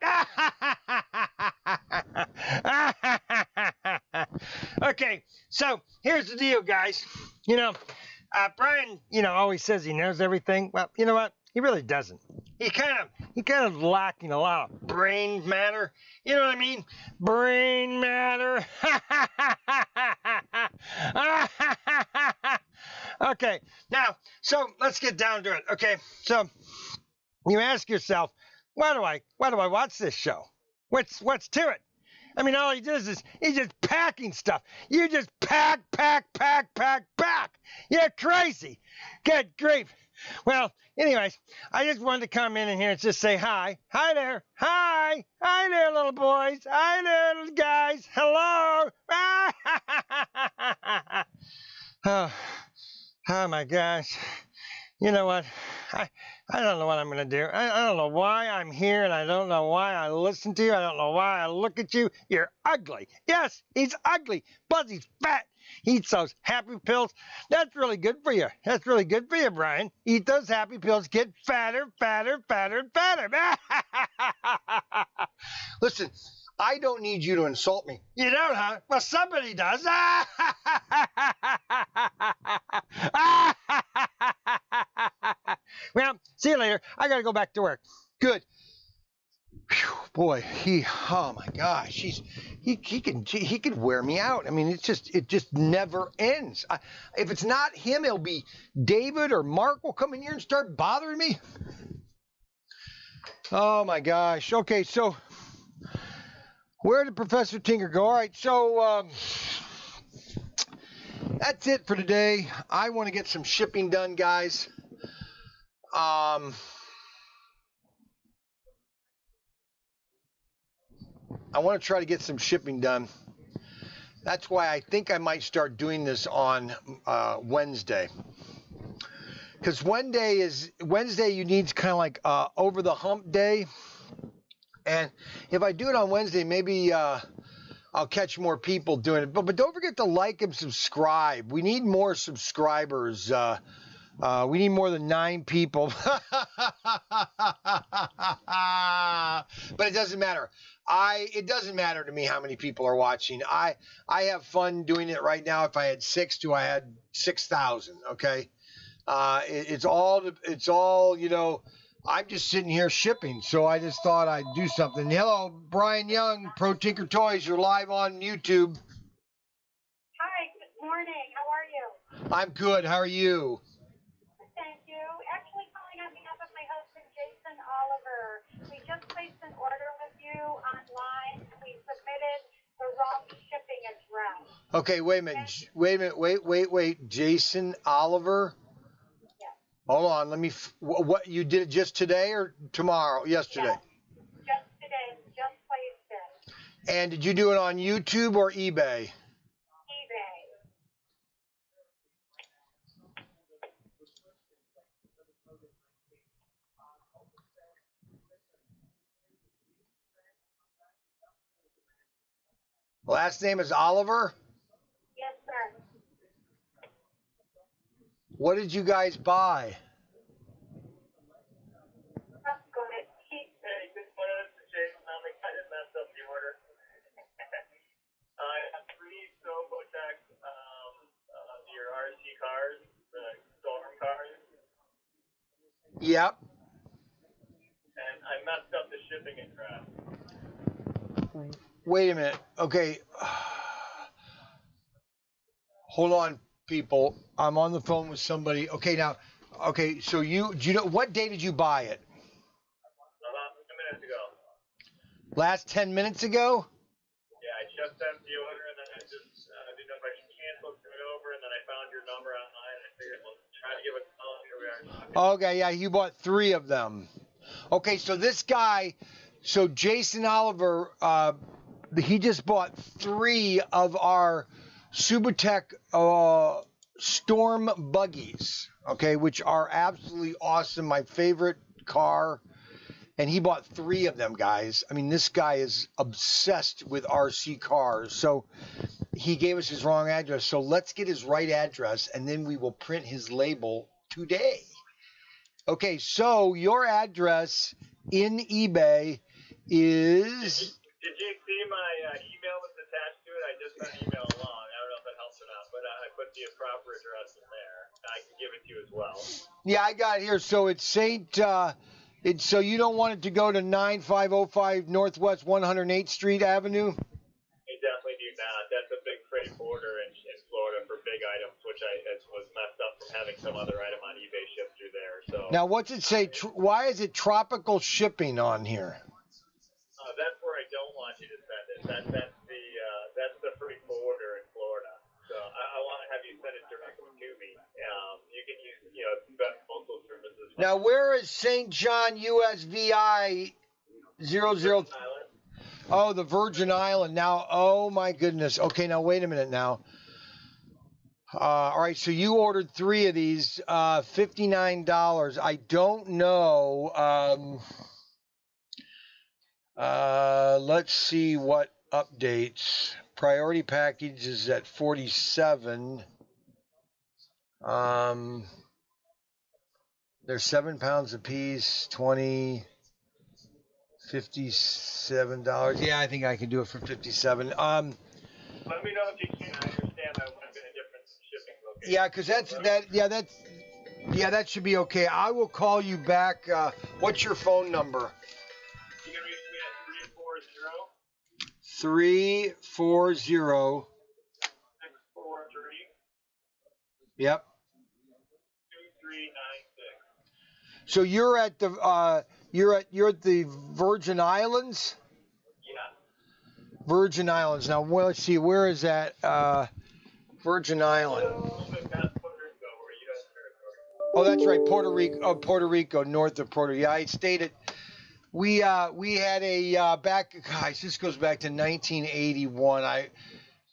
Okay, so here's the deal, guys. BRYAN, always says he knows everything. Well, you know what? He really doesn't. He kind of lacking a lot of brain matter. You know what I mean? Brain matter. Okay, now, so let's get down to it. Okay, so you ask yourself, why do I watch this show? What's to it? I mean, all he does is he's just packing stuff. You just pack. You're crazy. Good grief. Well, anyways, I just wanted to come in here and just say hi. Hi there. Hi there, little boys. Hi there, little guys. Hello. Oh my gosh. You know what? I don't know what I'm going to do. I don't know why I'm here, and I don't know why I listen to you. I don't know why I look at you. You're ugly. Yes, he's ugly, but he's fat. He eats those happy pills. That's really good for you. That's really good for you, BRYAN. Eat those happy pills. Get fatter. Listen, I don't need you to insult me. You don't, huh? Well, somebody does. Well, see you later. I gotta go back to work. Good. Whew, boy, oh my gosh, he can wear me out. I mean, it just never ends. If it's not him, it'll be David or Mark will come in here and start bothering me. Oh my gosh. Okay, so where did Professor Tinker go? All right, so that's it for today. I want to get some shipping done, guys. I want to try to get some shipping done. That's why I think I might start doing this on Wednesday. Because Wednesday you need kind of like over the hump day. And if I do it on Wednesday, maybe I'll catch more people doing it. But don't forget to like and subscribe. We need more subscribers. We need more than 9 people. But it doesn't matter. It doesn't matter to me how many people are watching. I have fun doing it right now. If I had 6, I had 6,000. Okay. It's all, I'm just sitting here shipping. So I just thought I'd do something. Hello, Brian Young, ProTinkerToys. You're live on YouTube. Hi, good morning. How are you? I'm good. How are you? Thank you. Actually calling on behalf of my husband, Jason Oliver. We just placed an order with you online. We submitted the wrong shipping address. Okay, wait a minute. Wait. Jason Oliver? Yes. Hold on. Let me. What you did it just today or tomorrow? Yesterday. Yes, just today, just placed it. And did you do it on YouTube or eBay? eBay. Last name is Oliver. Yes, sir. What did you guys buy? Go ahead. Hey, good morning. This is Jason. I just messed up the order. I have 3 Sobotech, your RC cars, the storm cars, Yep. and I messed up the shipping address. Wait a minute. Okay. Hold on, people. I'm on the phone with somebody. Okay, now. Okay, so do you know what day did you buy it? About 10 minutes ago. Last 10 minutes ago? Yeah, I just sent the order, and then I just didn't know if I should cancel it over, and then I found your number online, and I figured, well, try to give it a call. Here we are. Okay, yeah, you bought 3 of them. Okay, so this guy, so Jason Oliver, he just bought 3 of our Subatech Storm buggies, okay, which are absolutely awesome. My favorite car. And he bought 3 of them, guys. I mean, this guy is obsessed with RC cars. So he gave us his wrong address. So let's get his right address, and then we will print his label today. Okay, so your address in eBay is... Did you see my email that's attached to it? I just sent an email along. I don't know if it helps or not, but I put the proper address in there. I can give it to you as well. Yeah, I got it here. So it's so you don't want it to go to 9505 Northwest 108th Street Avenue? I definitely do not. That's a big freight forwarder in Florida for big items, which was messed up from having some other item on eBay shipped through there. So Now, what's it say? Why is it tropical shipping on here? that's where I don't want you to send it. That's the freight forwarder in Florida. So I want to have you send it directly to me. You can use best postal services. Now, where is St. John USVI 00? Island. Oh, the Virgin Island. Now, oh my goodness. Okay, now wait a minute now. All right, so you ordered 3 of these, $59. I don't know. Let's see what updates. Priority package is at 47. They're 7 pounds a piece, 20, $57. Yeah, I think I can do it for 57. Let me know if you can. I understand I would have been a different shipping location. Yeah, because that should be okay. I will call you back. What's your phone number? You can reach me at 340 643. Yep. 2396. So you're at the you're at the Virgin Islands? Yeah. Virgin Islands. Now, well, let's see, where is that? Virgin Island. Oh, that's right, Puerto Rico. Oh, Puerto Rico, north of Puerto Rico. Yeah, I stayed at. We had a back. Guys, this goes back to 1981.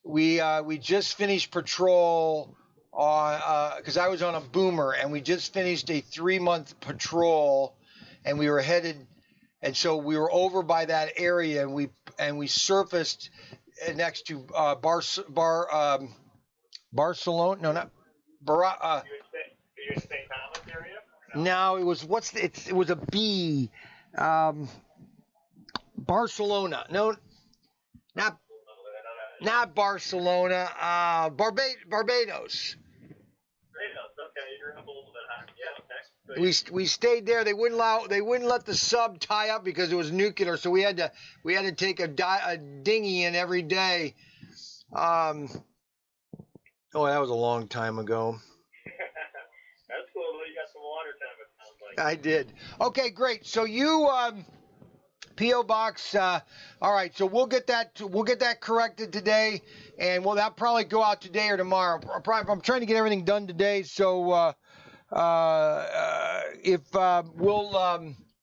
We just finished patrol on because I was on a boomer, and we just finished a 3-month patrol, and we were headed, and so we were over by that area, and we surfaced next to Barcelona. No, not Are you in St. Thomas area? No, it was it was a B. Barcelona. No, not Barcelona. Barbados. Okay, you're up a little bit high. Yeah, okay. We stayed there. They wouldn't let the sub tie up because it was nuclear, so we had to take a dinghy in every day. Oh, that was a long time ago. That's cool. You got some water time, it sounds like. I did. Okay, great. So you P.O. Box. All right. So we'll get that corrected today, and that'll probably go out today or tomorrow. I'm trying to get everything done today. So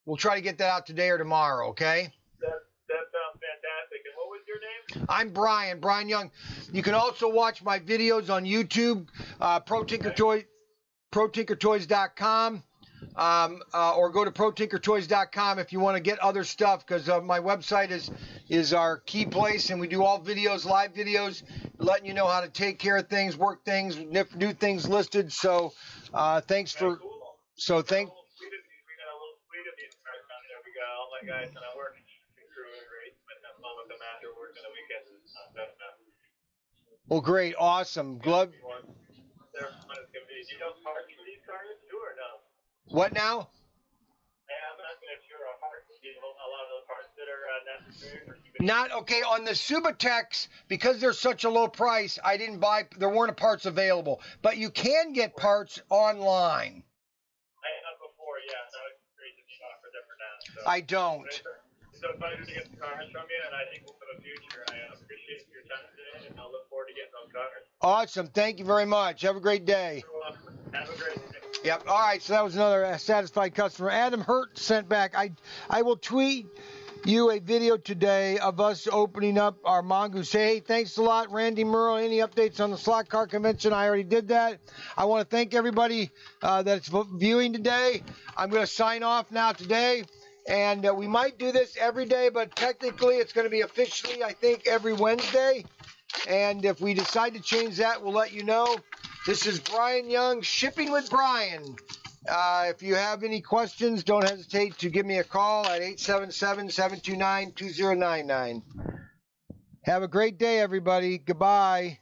we'll try to get that out today or tomorrow. Okay. That sounds fantastic. And what was your name? I'm Brian Young. You can also watch my videos on YouTube, ProTinkerToys.com, or go to ProTinkerToys.com if you want to get other stuff, because my website is our key place, and we do all videos, live videos, letting you know how to take care of things, work things, new things listed. So thanks for. Cool. So We got a little suite of these cars down there. We got all my guys and I work crew and great. Spend that fun with them after work on the weekends. Well, great, awesome. Glove. They're fun as can be. Do you know parts for these cars too or no? What now? I'm asking if you're a part. Do you know a lot of the parts that are necessary for you? Not okay on the Subutex, because they're such a low price. I didn't buy. There weren't parts available, but you can get parts online. I have before, yeah. That was great to be offered them for now. So. I don't. So pleasure to get the cars from you, and I think for the future, I appreciate your time today, and I'll look forward to getting those cars. Awesome. Thank you very much. Have a great day. You're welcome. Have a great day. Yep. All right. So that was another satisfied customer. Adam Hurt sent back. I will tweet you a video today of us opening up our Mongoose. Hey, thanks a lot, Randy Murrow. Any updates on the slot car convention? I already did that. I want to thank everybody that's viewing today. I'm going to sign off now today. And we might do this every day, but technically it's going to be officially, I think, every Wednesday. And if we decide to change that, we'll let you know. This is Brian Young, Shipping with Brian. If you have any questions, don't hesitate to give me a call at 877-729-2099. Have a great day, everybody. Goodbye.